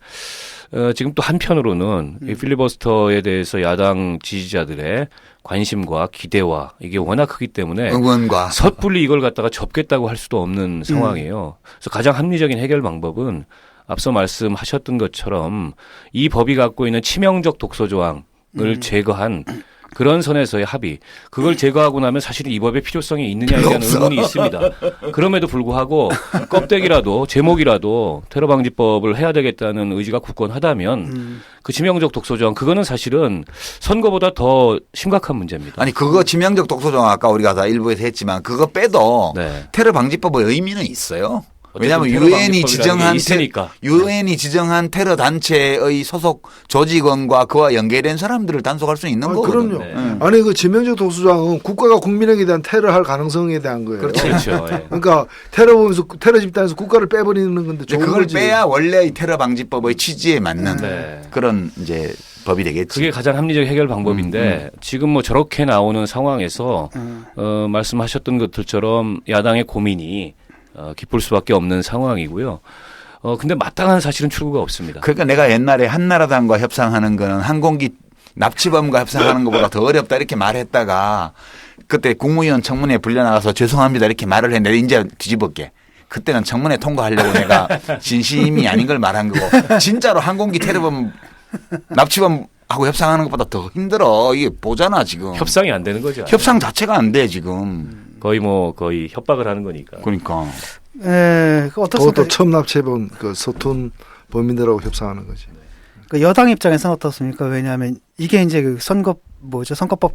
지금 또 한편으로는 이 필리버스터에 대해서 야당 지지자들의 관심과 기대와 이게 워낙 크기 때문에 응원과 섣불리 이걸 갖다가 접겠다고 할 수도 없는 상황이에요. 그래서 가장 합리적인 해결 방법은 앞서 말씀하셨던 것처럼 이 법이 갖고 있는 치명적 독소 조항을 제거한 그런 선에서의 합의. 그걸 제거하고 나면 사실은 이 법의 필요성이 있느냐에 대한 의문이 있습니다. 그럼에도 불구하고 껍데기라도 제목이라도 테러방지법을 해야 되겠다는 의지가 굳건하다면 그 치명적 독소 조항 그거는 사실은 선거보다 더 심각한 문제입니다. 아니 그거 치명적 독소조항 아까 우리가 다 일부에서 했지만 그거 빼도 네. 테러방지법의 의미는 있어요. 왜냐하면 테러 유엔이 지정한 테러 단체의 소속 조직원과 그와 연계된 사람들을 단속할 수 있는 거거든요. 그럼요. 네. 아니 그 치명적 독소조항은 국가가 국민에게 대한 테러할 가능성에 대한 거예요. 그렇죠. 예. 그러니까 테러 보면서 테러 집단에서 국가를 빼버리는 건데 좋은 그걸 거지. 빼야 원래 이 테러방지법의 취지에 맞는 네. 그런 이제 법이 되겠지. 그게 가장 합리적 해결 방법인데 지금 뭐 저렇게 나오는 상황에서 말씀하셨던 것들처럼 야당의 고민이 깊을 수밖에 없는 상황이고요. 근데 마땅한 사실은 출구가 없습니다. 그러니까 내가 옛날에 한나라당과 협상하는 거는 항공기 납치범과 협상하는 것보다 더 어렵다 이렇게 말했다가 그때 국무위원 청문회에 불려나가서 죄송합니다 이렇게 말을 했는데 이제 뒤집을게. 그때는 청문회 통과하려고 내가 진심이 아닌 걸 말한 거고 진짜로 항공기 테러범 납치범하고 협상하는 것보다 더 힘들어. 이게 보잖아 지금. 협상이 안 되는 거죠. 협상 자체가 안 돼 지금. 거의 협박을 하는 거니까. 그러니까. 예, 어떻습니까? 그것도 처음 납치해본 그 서툰 범인들하고 협상하는 거지. 그 여당 입장에서는 어떻습니까? 왜냐하면 이게 이제 그 선거법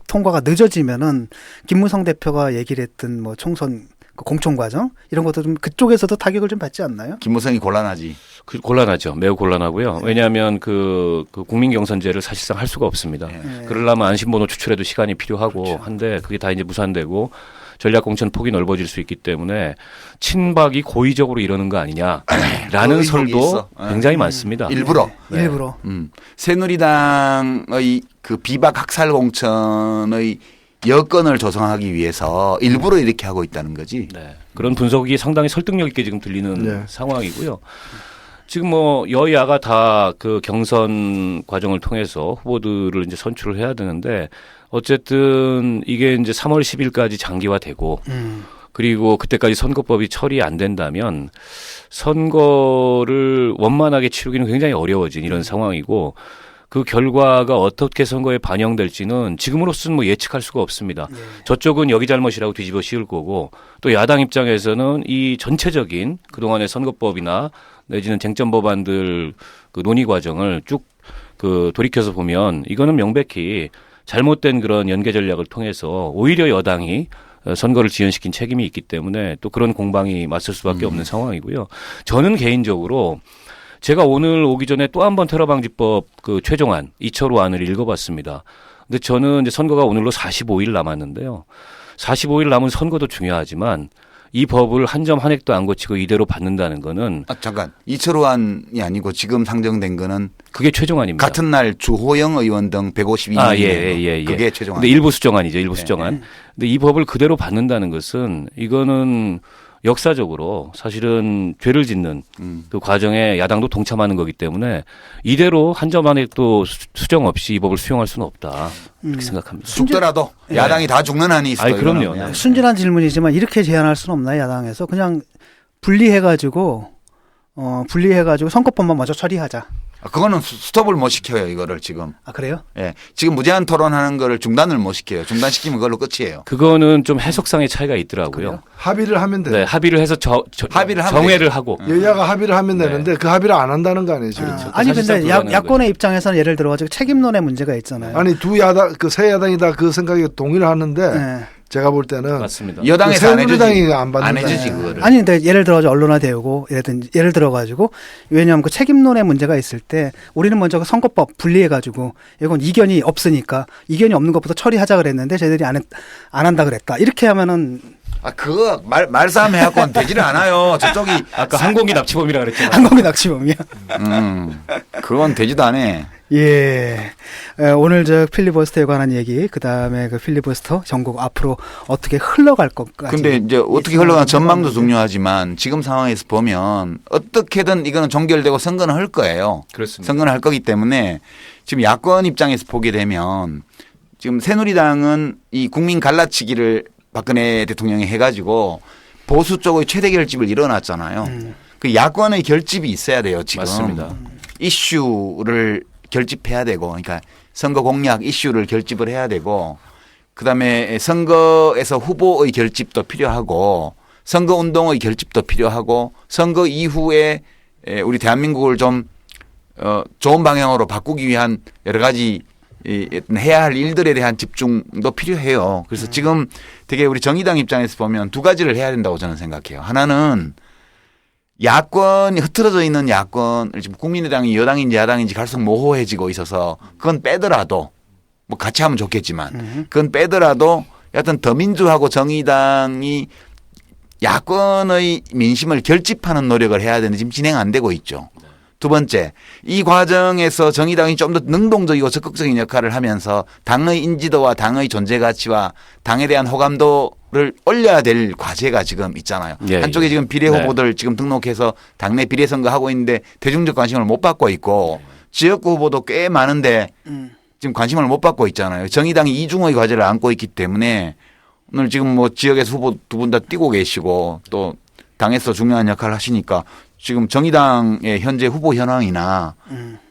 통과가 늦어지면은 김무성 대표가 얘기를 했던 뭐 총선 그 공천 과정 이런 것도 좀 그쪽에서도 타격을 좀 받지 않나요? 김무성이 곤란하지. 곤란하죠. 매우 곤란하고요. 왜냐하면 그 국민 경선제를 사실상 할 수가 없습니다. 그러려면 안심번호 추출에도 시간이 필요하고 그렇죠. 한데 그게 다 이제 무산되고 전략 공천 폭이 넓어질 수 있기 때문에 친박이 고의적으로 이러는 거 아니냐라는 설도 있어. 굉장히 많습니다. 일부러. 네. 일부러. 새누리당의 그 비박 학살 공천의 여건을 조성하기 위해서 일부러 이렇게 하고 있다는 거지. 네. 그런 분석이 상당히 설득력 있게 지금 들리는 네. 상황이고요. 지금 뭐 여야가 다 그 경선 과정을 통해서 후보들을 이제 선출을 해야 되는데 어쨌든 이게 이제 3월 10일까지 장기화되고 그리고 그때까지 선거법이 처리 안 된다면 선거를 원만하게 치르기는 굉장히 어려워진 이런 상황이고 그 결과가 어떻게 선거에 반영될지는 지금으로서는 뭐 예측할 수가 없습니다. 저쪽은 여기 잘못이라고 뒤집어 씌울 거고 또 야당 입장에서는 이 전체적인 그동안의 선거법이나 내지는 쟁점 법안들 그 논의 과정을 쭉 그 돌이켜서 보면 이거는 명백히 잘못된 그런 연계 전략을 통해서 오히려 여당이 선거를 지연시킨 책임이 있기 때문에 또 그런 공방이 맞설 수밖에 없는 상황이고요. 저는 개인적으로 제가 오늘 오기 전에 또 한 번 테러방지법 그 최종안 이철우 안을 읽어봤습니다. 근데 저는 이제 선거가 오늘로 45일 남았는데요. 45일 남은 선거도 중요하지만 이 법을 한 점 한 획도 안 고치고 이대로 받는다는 거는 잠깐 이철호안이 아니고 지금 상정된 거는 그게 최종안입니다. 같은 날 주호영 의원 등 152명 예. 그게 최종안. 근데 일부 수정안이죠. 일부 수정안. 근데 이 법을 그대로 받는다는 것은 이거는 역사적으로 사실은 죄를 짓는 그 과정에 야당도 동참하는 거기 때문에 이대로 한 점 한 획도 수정 없이 이 법을 수용할 수는 없다. 이렇게 생각합니다. 죽더라도 야당이 다 죽는 한이 있어요. 그럼요. 이거는. 순진한 질문이지만 이렇게 제안할 수는 없나요, 야당에서? 그냥 분리해가지고 선거법만 먼저 처리하자. 그거는 스톱을 못 시켜요. 이거를 지금. 아, 그래요? 예. 지금 무제한 토론하는 거를 중단을 못 시켜요. 중단시키면 그걸로 끝이에요. 그거는 좀 해석상의 차이가 있더라고요. 합의를 하면 돼. 네, 합의를 해서 합의를 하면 정회를 하고. 여야가 합의를 하면 되는데 그 합의를 안 한다는 거 아니에요 지금. 아니 근데 사실상 불가능한 야권의 입장에서는 예를 들어가지고 책임론의 문제가 있잖아요. 아니 두 야당 그 세 야당이 다 그 생각에 동의를 하는데 네. 제가 볼 때는 맞습니다. 여당에서 안 해주지. 새누리당이 안 받는다. 안 해주지 그거를. 아니 근데 예를 들어서 언론화되고 예를 들어가지고 왜냐하면 그 책임론의 문제가 있을 때 우리는 먼저 그 선거법 분리해가지고 이건 이견이 없으니까 이견이 없는 것부터 처리하자 그랬는데 쟤들이 안 한다 그랬다 이렇게 하면은 그거 말싸움 해갖고는 되지를 않아요. 저쪽이 아까 항공기 납치범이라 그랬잖아요. 항공기 납치범이야. 그건 되지도 않아. 예. 오늘 저 필리버스터에 관한 얘기, 그 다음에 그 필리버스터 전국 앞으로 어떻게 흘러갈 것까지. 근데 이제 어떻게 흘러가는 전망도 중요하지만 지금 상황에서 보면 어떻게든 이거는 종결되고 선거는 할 거예요. 그렇습니다. 선거는 할 거기 때문에 지금 야권 입장에서 보게 되면 지금 새누리당은 이 국민 갈라치기를 박근혜 대통령이 해가지고 보수 쪽의 최대 결집을 이뤄놨잖아요. 그 야권의 결집이 있어야 돼요. 지금. 맞습니다. 이슈를 결집해야 되고 그러니까 선거 공약 이슈를 결집을 해야 되고 그다음에 선거에서 후보의 결집도 필요하고 선거 운동의 결집도 필요하고 선거 이후에 우리 대한민국을 좀 좋은 방향으로 바꾸기 위한 여러 가지 해야 할 일들에 대한 집중도 필요해요. 그래서 지금 되게 우리 정의당 입장에서 보면 두 가지를 해야 된다고 저는 생각해요. 하나는 야권이 흐트러져 있는 야권을 지금 국민의당이 여당인지 야당인지 갈수록 모호해지고 있어서 그건 빼더라도 뭐 같이 하면 좋겠지만 그건 빼더라도 여하튼 더민주하고 정의당이 야권의 민심을 결집하는 노력을 해야 되는데 지금 진행 안 되고 있죠. 두 번째, 이 과정에서 정의당이 좀 더 능동적이고 적극적인 역할을 하면서 당의 인지도와 당의 존재 가치와 당에 대한 호감도 를 올려야 될 과제가 지금 있잖아요. 예, 한쪽에 예. 지금 비례 네. 후보들 지금 등록해서 당내 비례 선거 하고 있는데 대중적 관심을 못 받고 있고 지역구 후보도 꽤 많은데 지금 관심을 못 받고 있잖아요. 정의당이 이중의 과제를 안고 있기 때문에 오늘 지금 뭐 지역에서 후보 두 분 다 뛰고 계시고 또 당에서 중요한 역할을 하시니까 지금 정의당의 현재 후보 현황이나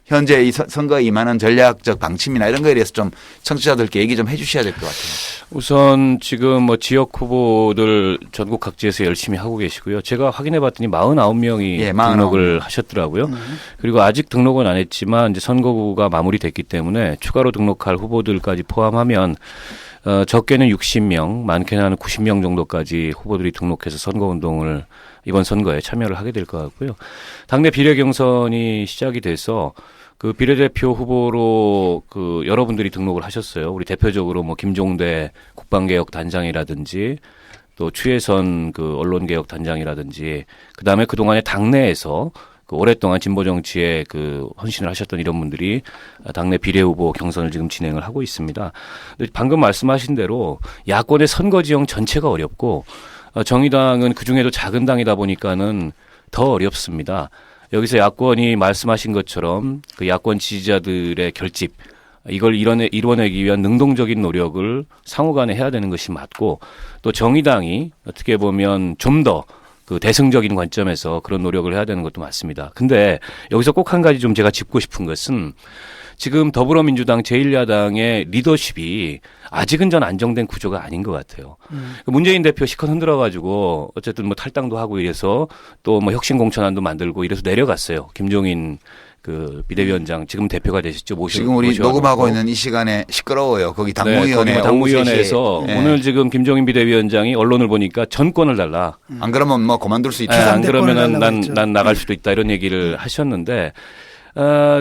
현재 이 선거에 임하는 전략적 방침이나 이런 거에 대해서 좀 청취자들께 얘기 좀 해 주셔야 될 것 같아요. 우선 지금 뭐 지역 후보들 전국 각지에서 열심히 하고 계시고요. 제가 확인해 봤더니 49명이 예, 등록을 하셨더라고요. 그리고 아직 등록은 안 했지만 이제 선거구가 마무리됐기 때문에 추가로 등록할 후보들까지 포함하면 적게는 60명, 많게는 한 90명 정도까지 후보들이 등록해서 선거운동을 이번 선거에 참여를 하게 될 것 같고요. 당내 비례 경선이 시작이 돼서 그 비례대표 후보로 그 여러분들이 등록을 하셨어요. 우리 대표적으로 뭐 김종대 국방개혁 단장이라든지 또 추혜선 그 언론개혁 단장이라든지 그다음에 그동안에 당내에서 그 오랫동안 진보 정치에 그 헌신을 하셨던 이런 분들이 당내 비례 후보 경선을 지금 진행을 하고 있습니다. 근데 방금 말씀하신 대로 야권의 선거 지형 전체가 어렵고 정의당은 그 중에도 작은 당이다 보니까는 더 어렵습니다. 여기서 야권이 말씀하신 것처럼 그 야권 지지자들의 결집 이걸 이뤄내기 위한 능동적인 노력을 상호간에 해야 되는 것이 맞고 또 정의당이 어떻게 보면 좀 더 그 대승적인 관점에서 그런 노력을 해야 되는 것도 맞습니다. 근데 여기서 꼭 한 가지 좀 제가 짚고 싶은 것은 지금 더불어민주당 제1야당의 리더십이 아직은 전 안정된 구조가 아닌 것 같아요. 문재인 대표 시컷 흔들어가지고 어쨌든 뭐 탈당도 하고 이래서 또 뭐 혁신공천안도 만들고 이래서 내려갔어요. 김종인 그 비대위원장 지금 대표가 되셨죠. 지금 우리 녹음하고 있는 이 시간에 시끄러워요. 거기 당무위원회 네, 당무위원회에서 네. 오늘 지금 김종인 비대위원장이 언론을 보니까 전권을 달라. 안 그러면 뭐 그만둘 수 있죠. 안 그러면은 달라고 난 나갈 수도 있다 이런 얘기를 하셨는데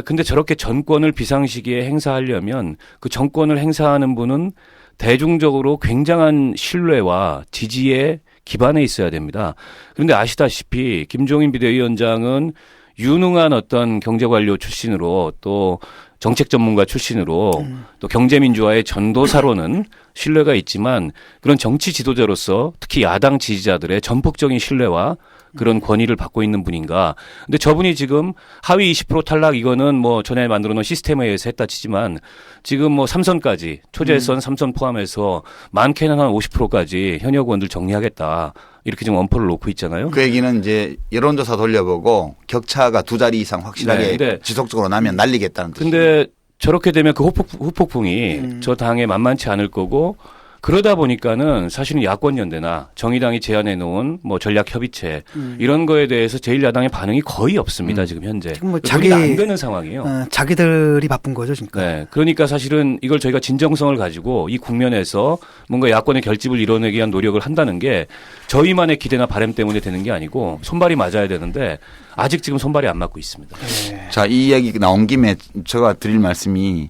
근데 저렇게 전권을 비상시기에 행사하려면 그 정권을 행사하는 분은 대중적으로 굉장한 신뢰와 지지에 기반해 있어야 됩니다. 그런데 아시다시피 김종인 비대위원장은 유능한 어떤 경제관료 출신으로 또 정책 전문가 출신으로 또 경제민주화의 전도사로는 신뢰가 있지만 그런 정치 지도자로서 특히 야당 지지자들의 전폭적인 신뢰와 그런 권위를 받고 있는 분인가. 근데 저분이 지금 하위 20% 탈락 이거는 뭐 전에 만들어 놓은 시스템에 의해서 했다 치지만 지금 뭐 3선까지 초재선 3선 포함해서 많게는 한 50%까지 현역 의원들 정리하겠다. 이렇게 지금 엄포를 놓고 있잖아요. 그 얘기는 이제 여론조사 돌려보고 격차가 2자리 이상 확실하게 네, 지속적으로 나면 날리겠다는 뜻이에요. 근데 저렇게 되면 그 후폭풍이 저 당에 만만치 않을 거고 그러다 보니까는 사실은 야권연대나 정의당이 제안해 놓은 뭐 전략협의체 이런 거에 대해서 제1야당의 반응이 거의 없습니다. 지금 현재. 지금 뭐 자기가 안 되는 상황이에요. 자기들이 바쁜 거죠, 지금. 네. 그러니까 사실은 이걸 저희가 진정성을 가지고 이 국면에서 뭔가 야권의 결집을 이뤄내기 위한 노력을 한다는 게 저희만의 기대나 바람 때문에 되는 게 아니고 손발이 맞아야 되는데 아직 지금 손발이 안 맞고 있습니다. 네. 자, 이 이야기 나온 김에 제가 드릴 말씀이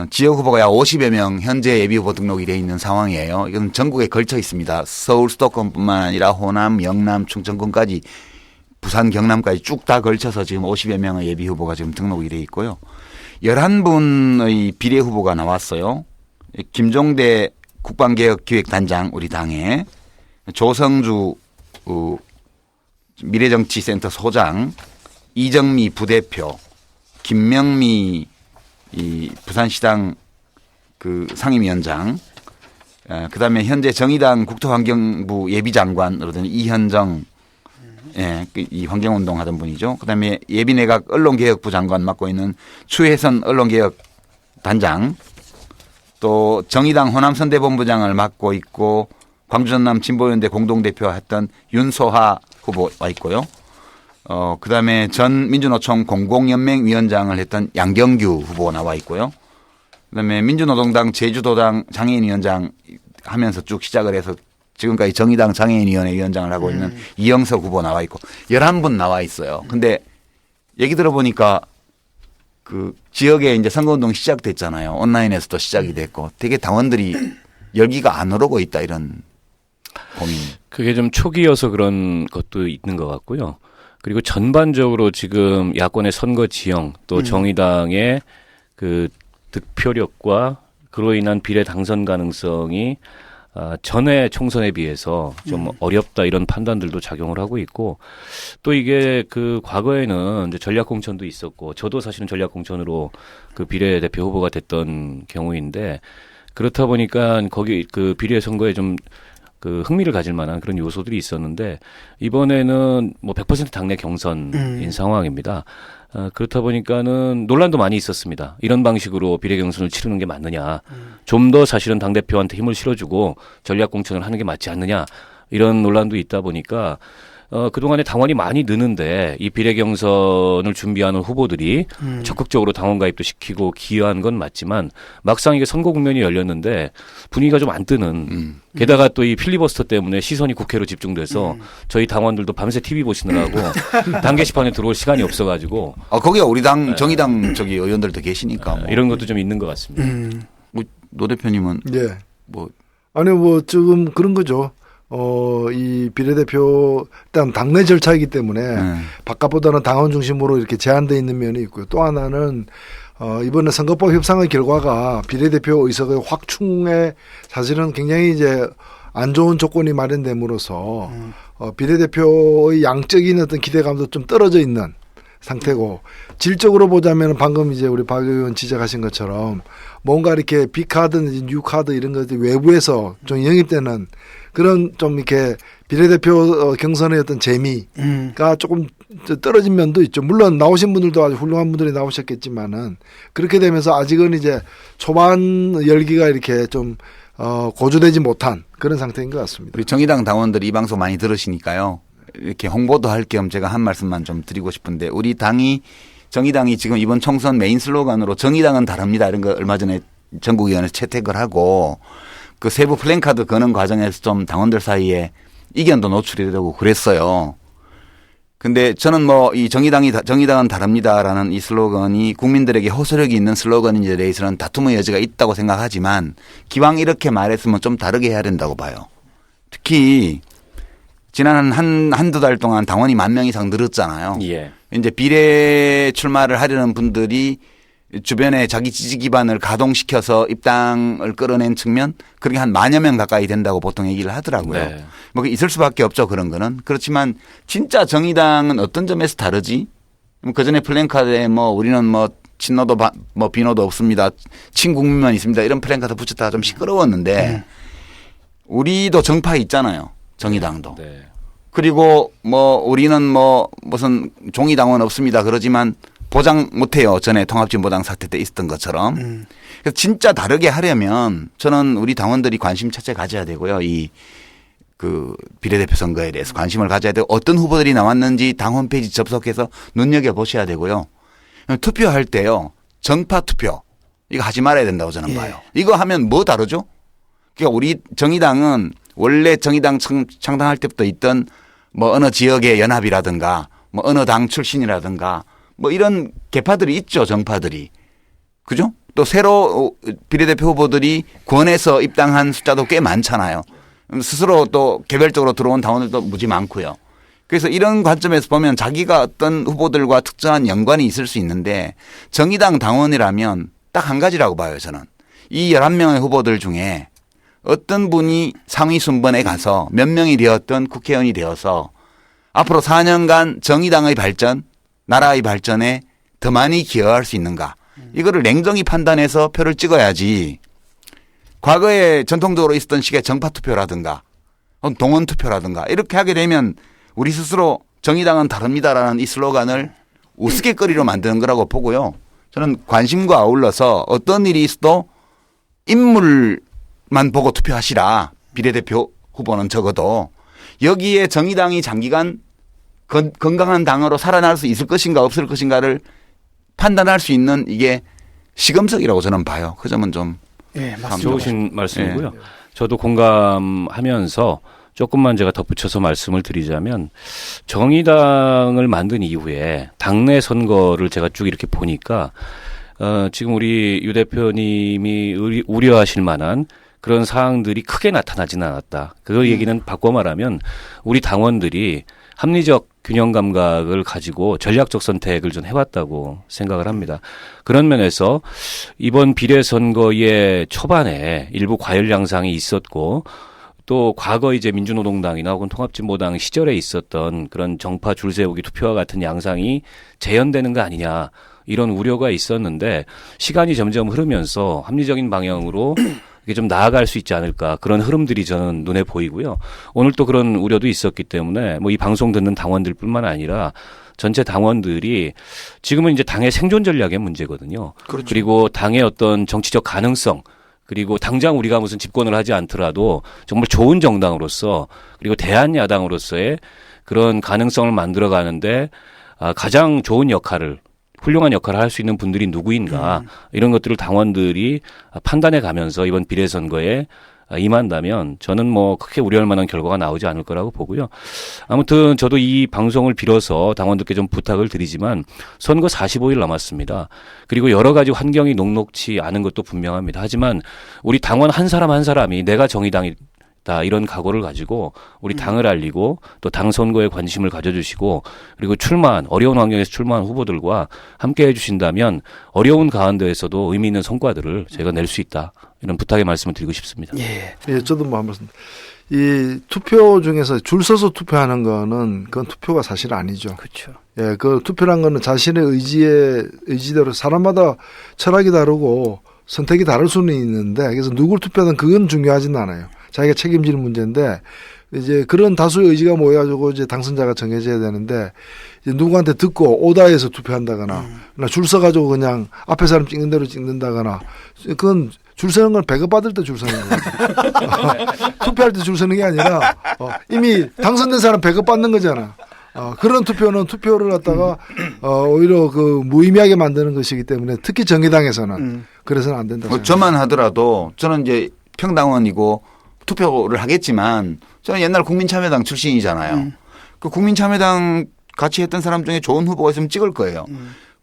지역 후보가 약 50여 명 현재 예비 후보 등록이 돼 있는 상황이에요. 이건 전국에 걸쳐 있습니다. 서울 수도권뿐만 아니라 호남, 영남, 충청권까지 부산, 경남까지 쭉 다 걸쳐서 지금 50여 명의 예비 후보가 지금 등록이 돼 있고요. 11분의 비례 후보가 나왔어요. 김종대 국방개혁기획단장 우리 당에 조성주 미래정치센터 소장, 이정미 부대표, 김명미 이 부산시당 그 상임위원장, 그다음에 현재 정의당 국토환경부 예비장관으로 된 이현정, 예, 이 환경운동 하던 분이죠. 그다음에 예비내각 언론개혁부 장관 맡고 있는 추혜선 언론개혁 단장, 또 정의당 호남선대본부장을 맡고 있고 광주 전남 진보연대 공동대표 했던 윤소하 후보 와 있고요. 그다음에 전 민주노총 공공연맹위원장을 했던 양경규 후보 나와 있고요. 그다음에 민주노동당 제주도당 장애인위원장 하면서 쭉 시작을 해서 지금까지 정의당 장애인위원회 위원장을 하고 있는 이영석 후보 나와 있고 11분 나와 있어요. 근데 얘기 들어보니까 그 지역에 이제 선거운동 시작됐잖아요. 온라인에서도 시작이 됐고 되게 당원들이 열기가 안 오르고 있다 이런 고민. 그게 좀 초기여서 그런 것도 있는 것 같고요. 그리고 전반적으로 지금 야권의 선거 지형 또 정의당의 그 득표력과 그로 인한 비례 당선 가능성이 전에 총선에 비해서 좀 어렵다 이런 판단들도 작용을 하고 있고 또 이게 그 과거에는 이제 전략공천도 있었고 저도 사실은 전략공천으로 그 비례대표 후보가 됐던 경우인데 그렇다 보니까 거기 그 비례 선거에 좀 그 흥미를 가질 만한 그런 요소들이 있었는데 이번에는 뭐 100% 당내 경선인 상황입니다. 그렇다 보니까는 논란도 많이 있었습니다. 이런 방식으로 비례 경선을 치르는 게 맞느냐. 좀 더 사실은 당대표한테 힘을 실어주고 전략 공천을 하는 게 맞지 않느냐. 이런 논란도 있다 보니까 그동안에 당원이 많이 느는데 이 비례 경선을 준비하는 후보들이 적극적으로 당원 가입도 시키고 기여한 건 맞지만 막상 이게 선거 국면이 열렸는데 분위기가 좀 안 뜨는 게다가 또 이 필리버스터 때문에 시선이 국회로 집중돼서 저희 당원들도 밤새 TV 보시느라고 당 게시판에 들어올 시간이 없어가지고 거기가 우리 당 정의당 저기 의원들도 계시니까 뭐. 이런 것도 좀 있는 것 같습니다. 노 대표님은 예. 뭐 아니 뭐 지금 그런 거죠. 이 비례대표 일단 당내 절차이기 때문에 바깥보다는 당원 중심으로 이렇게 제한되어 있는 면이 있고요. 또 하나는 이번에 선거법 협상의 결과가 비례대표 의석의 확충에 사실은 굉장히 이제 안 좋은 조건이 마련됨으로써 비례대표의 양적인 어떤 기대감도 좀 떨어져 있는 상태고 질적으로 보자면 방금 이제 우리 박 의원 지적하신 것처럼 뭔가 이렇게 B카드, U카드 이런 것들이 외부에서 좀 영입되는 그런 좀 이렇게 비례대표 경선의 어떤 재미가 조금 떨어진 면도 있죠. 물론 나오신 분들도 아주 훌륭한 분들이 나오셨겠지만은 그렇게 되면서 아직은 이제 초반 열기가 이렇게 좀 고조되지 못한 그런 상태인 것 같습니다. 우리 정의당 당원들이 이 방송 많이 들으시니까요. 이렇게 홍보도 할 겸 제가 한 말씀만 좀 드리고 싶은데 우리 정의당이 지금 이번 총선 메인 슬로건으로 정의당은 다릅니다. 이런 거 얼마 전에 전국위원회에서 채택을 하고 그 세부 플랜카드 거는 과정에서 좀 당원들 사이에 이견도 노출이 되고 그랬어요. 근데 저는 뭐 이 정의당은 다릅니다라는 이 슬로건이 국민들에게 호소력이 있는 슬로건인지에 대해서는 다툼의 여지가 있다고 생각하지만 기왕 이렇게 말했으면 좀 다르게 해야 된다고 봐요. 특히 지난 한두 달 동안 당원이 10,000명 이상 늘었잖아요. 예. 이제 비례 출마를 하려는 분들이 주변에 자기 지지 기반을 가동시켜서 입당을 끌어낸 측면 그렇게 한 10,000여 명 가까이 된다고 보통 얘기를 하더라고요. 네. 뭐 있을 수밖에 없죠. 그런 거는. 그렇지만 진짜 정의당은 어떤 점에서 다르지? 그전에 플랜카드에 뭐 우리는 뭐 친노도 뭐 비노도 없습니다. 친국민만 있습니다. 이런 플랜카드 붙였다가 좀 시끄러웠는데 우리도 정파 있잖아요. 정의당도. 네. 그리고 뭐 우리는 뭐 무슨 종이당원 없습니다. 그러지만 보장 못해요. 전에 통합진보당 사태 때 있었던 것처럼. 그래서 진짜 다르게 하려면 저는 우리 당원들이 관심 첫째 가져야 되고요. 그 비례대표 선거에 대해서 관심을 가져야 되고 어떤 후보들이 나왔는지 당 홈페이지 접속해서 눈여겨보셔야 되고요. 투표할 때요. 정파 투표. 이거 하지 말아야 된다고 저는 봐요. 이거 하면 뭐 다르죠? 그러니까 우리 정의당은 원래 정의당 창당할 때부터 있던 뭐 어느 지역의 연합이라든가 뭐 어느 당 출신이라든가 뭐 이런 계파들이 있죠. 정파들이. 그죠? 또 새로 비례대표 후보들이 권에서 입당한 숫자도 꽤 많잖아요. 스스로 또 개별적으로 들어온 당원들도 무지 많고요. 그래서 이런 관점에서 보면 자기가 어떤 후보들과 특정한 연관이 있을 수 있는데 정의당 당원이라면 딱 한 가지라고 봐요. 저는. 이 11명의 후보들 중에 어떤 분이 상위 순번에 가서 몇 명이 되었던 국회의원이 되어서 앞으로 4년간 정의당의 발전, 나라의 발전에 더 많이 기여할 수 있는가. 이거를 냉정히 판단해서 표를 찍어야지 과거에 전통적으로 있었던 식의 정파투표라든가 동원투표라든가 이렇게 하게 되면 우리 스스로 정의당은 다릅니다라는 이 슬로건을 우스갯거리로 만드는 거라고 보고요. 저는 관심과 아울러서 어떤 일이 있어도 인물만 보고 투표하시라. 비례대표 후보는 적어도 여기에 정의당이 장기간 건강한 당으로 살아날 수 있을 것인가 없을 것인가를 판단할 수 있는 이게 시금석이라고 저는 봐요. 그 점은 좀 좋으신 말씀이고요. 저도 공감하면서 조금만 제가 덧붙여서 말씀을 드리자면 정의당을 만든 이후에 당내 선거를 제가 쭉 이렇게 보니까 지금 우리 유 대표님이 우려하실 만한 그런 사항들이 크게 나타나지는 않았다. 그 얘기는 바꿔 말하면 우리 당원들이 합리적 균형 감각을 가지고 전략적 선택을 좀 해왔다고 생각을 합니다. 그런 면에서 이번 비례선거의 초반에 일부 과열 양상이 있었고 또 과거 이제 민주노동당이나 혹은 통합진보당 시절에 있었던 그런 정파 줄 세우기 투표와 같은 양상이 재현되는 거 아니냐 이런 우려가 있었는데 시간이 점점 흐르면서 합리적인 방향으로 이게 좀 나아갈 수 있지 않을까 그런 흐름들이 저는 눈에 보이고요. 오늘 또 그런 우려도 있었기 때문에 뭐 이 방송 듣는 당원들뿐만 아니라 전체 당원들이 지금은 이제 당의 생존 전략의 문제거든요. 그렇죠. 그리고 당의 어떤 정치적 가능성 그리고 당장 우리가 무슨 집권을 하지 않더라도 정말 좋은 정당으로서 그리고 대한야당으로서의 그런 가능성을 만들어 가는데 가장 좋은 역할을 훌륭한 역할을 할 수 있는 분들이 누구인가 이런 것들을 당원들이 판단해 가면서 이번 비례선거에 임한다면 저는 뭐 크게 우려할 만한 결과가 나오지 않을 거라고 보고요. 아무튼 저도 이 방송을 빌어서 당원들께 좀 부탁을 드리지만 선거 45일 남았습니다. 그리고 여러 가지 환경이 녹록치 않은 것도 분명합니다. 하지만 우리 당원 한 사람 한 사람이 내가 정의당이다 이런 각오를 가지고 우리 당을 알리고 또 당 선거에 관심을 가져주시고 그리고 어려운 환경에서 출마한 후보들과 함께 해주신다면 어려운 가운데에서도 의미 있는 성과들을 저희가 낼 수 있다. 이런 부탁의 말씀을 드리고 싶습니다. 예, 저도 뭐 한 말씀. 이 투표 중에서 줄 서서 투표하는 거는 그건 투표가 사실 아니죠. 그렇죠. 예, 그 투표란 거는 자신의 의지대로 사람마다 철학이 다르고 선택이 다를 수는 있는데 그래서 누굴 투표하든 그건 중요하지는 않아요. 자기가 책임지는 문제인데 이제 그런 다수의 의지가 모여가지고 이제 당선자가 정해져야 되는데 이제 누구한테 듣고 오다해서 투표한다거나 줄 서가지고 그냥 앞에 사람 찍는 대로 찍는다거나 그건 줄 서는 걸 배급받을 때 줄 서는 거예요. 투표할 때 줄 서는 게 아니라 이미 당선된 사람 배급받는 거잖아. 그런 투표는 투표를 갖다가 오히려 그 무의미하게 만드는 것이기 때문에 특히 정의당에서는 그래서는 안 된다. 저만 하더라도 저는 이제 평당원이고 투표를 하겠지만 저는 옛날 국민참여당 출신이잖아요. 그 국민참여당 같이 했던 사람 중에 좋은 후보가 있으면 찍을 거예요.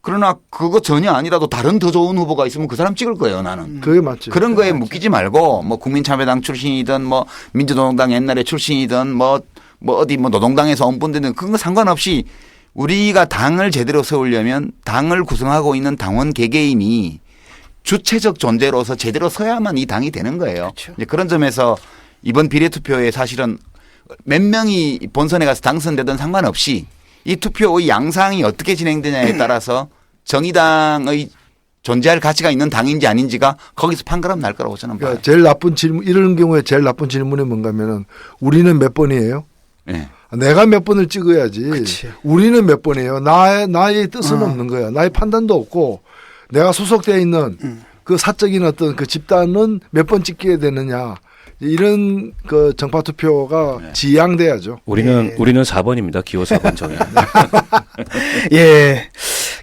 그러나 그거 전혀 아니라도 다른 더 좋은 후보가 있으면 그 사람 찍을 거예요, 나는. 그게 맞죠. 그런 거에 묶이지 말고 뭐 국민참여당 출신이든 뭐 민주노동당 옛날에 출신이든 뭐 어디 뭐 노동당에서 온 분들은 그런 거 상관없이 우리가 당을 제대로 세우려면 당을 구성하고 있는 당원 개개인이 주체적 존재로서 제대로 서야만 이 당이 되는 거예요. 그렇죠. 이제 그런 점에서 이번 비례투표에 사실은 몇 명이 본선에 가서 당선되든 상관없이 이 투표의 양상이 어떻게 진행되냐에 따라서 정의당의 존재할 가치가 있는 당인지 아닌지가 거기서 판가름 날 거라고 저는 봐요. 그러니까 제일 나쁜 질문, 이런 경우에 제일 나쁜 질문이 뭔가 하면은 우리는 몇 번이에요? 네. 내가 몇 번을 찍어야지. 그치. 우리는 몇 번이에요? 나의 뜻은 없는 거야. 나의 판단도 없고 내가 소속되어 있는 그 사적인 어떤 그 집단은 몇 번 찍게 되느냐. 이런 그 정파 투표가 지양돼야죠. 우리는 4번입니다. 기호 4번 정의. 예.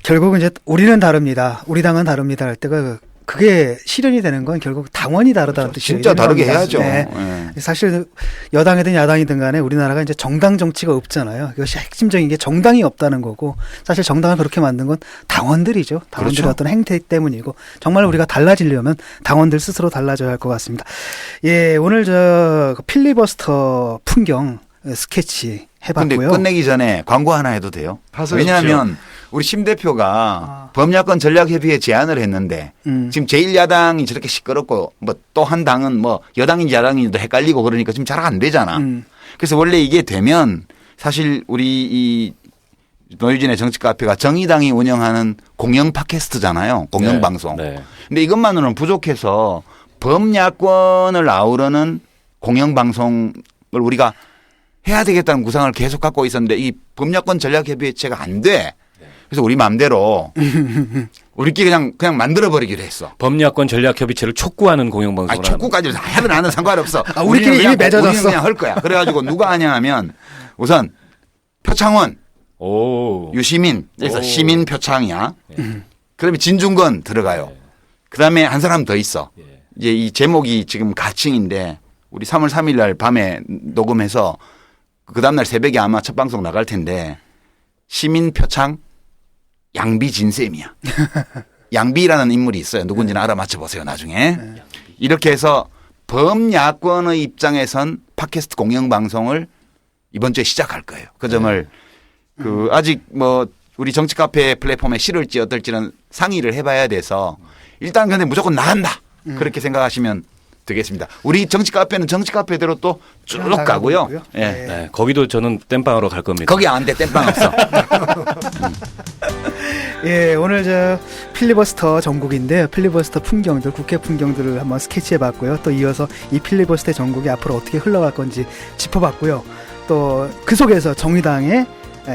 결국은 이제 우리는 다릅니다. 우리 당은 다릅니다 할 때가 그게 실현이 되는 건 결국 당원이 다르다는 뜻이에요. 진짜 다르게 겁니다. 해야죠. 네. 사실 여당이든 야당이든 간에 우리나라가 이제 정당 정치가 없잖아요. 그것이 핵심적인 게 정당이 없다는 거고 사실 정당을 그렇게 만든 건 당원들이죠. 당원들의 그렇죠. 어떤 행태 때문이고 정말 우리가 달라지려면 당원들 스스로 달라져야 할 것 같습니다. 예, 오늘 저 필리버스터 풍경 스케치 그런데 해봤고요. 끝내기 전에 광고 하나 해도 돼요? 하세요. 왜냐하면 우리 심 대표가 범야권 전략협의회 제안을 했는데 지금 제1야당이 저렇게 시끄럽고 뭐 또 한 당은 뭐 여당인지 야당인지도 헷갈리고 그러니까 지금 잘 안 되잖아. 그래서 원래 이게 되면 사실 우리 이 노유진의 정치카페가 정의당이 운영하는 공영 팟캐스트잖아요. 공영방송. 네. 근데 이것만으로는 부족해서 범야권을 아우르는 공영방송을 우리가 해야 되겠다는 구상을 계속 갖고 있었는데 이 범야권 전략협의체가 안 돼. 그래서 우리 마음대로 우리끼리 그냥 만들어버리기로 했어. 범야권 전략협의체를 촉구하는 공영방송을 촉구까지 하든 안 하든 상관없어. 우리끼리 이미 맺어졌어. 우리는 그냥 할 거야. 그래가지고 누가 하냐 하면 우선 표창원, 오. 유시민에서 오. 시민 표창이야. 그다음에 진중권 들어가요. 그다음에 한 사람 더 있어. 이제 이 제목이 지금 가칭인데 우리 3월 3일 날 밤에 녹음해서 그 다음날 새벽에 아마 첫 방송 나갈 텐데 시민 표창 양비 진쌤이야. 양비라는 인물이 있어요. 누군지는 알아맞혀 보세요. 나중에. 이렇게 해서 범야권의 입장에선 팟캐스트 공영방송을 이번 주에 시작할 거예요. 그 점을 아직 뭐 우리 정치 카페 플랫폼에 실을지 어떨지는 상의를 해봐야 돼서 일단 근데 무조건 나간다. 그렇게 생각하시면 되겠습니다. 우리 정치 카페는 정치 카페대로 또 쭉 가고요. 예. 네, 거기도 저는 땜빵하러 갈 겁니다. 거기 안 돼. 땜빵 없어. 예, 오늘 저 필리버스터 전국인데요. 필리버스터 풍경들, 국회 풍경들을 한번 스케치해봤고요. 또 이어서 이 필리버스터 전국이 앞으로 어떻게 흘러갈 건지 짚어봤고요. 또 그 속에서 정의당의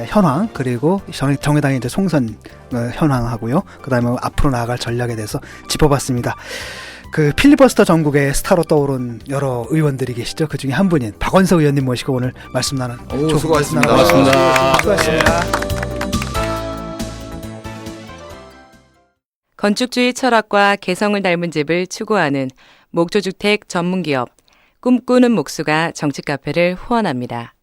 현황, 그리고 정의당의 이제 총선 현황하고요. 그다음에 앞으로 나아갈 전략에 대해서 짚어봤습니다. 그 필리버스터 전국의 스타로 떠오른 여러 의원들이 계시죠. 그 중에 한 분인 박원석 의원님 모시고 오늘 말씀 나눈. 수고하셨습니다. 고맙습니다. 수고하셨습니다. 건축주의 철학과 개성을 닮은 집을 추구하는 목조주택 전문기업 꿈꾸는 목수가 정치 카페를 후원합니다.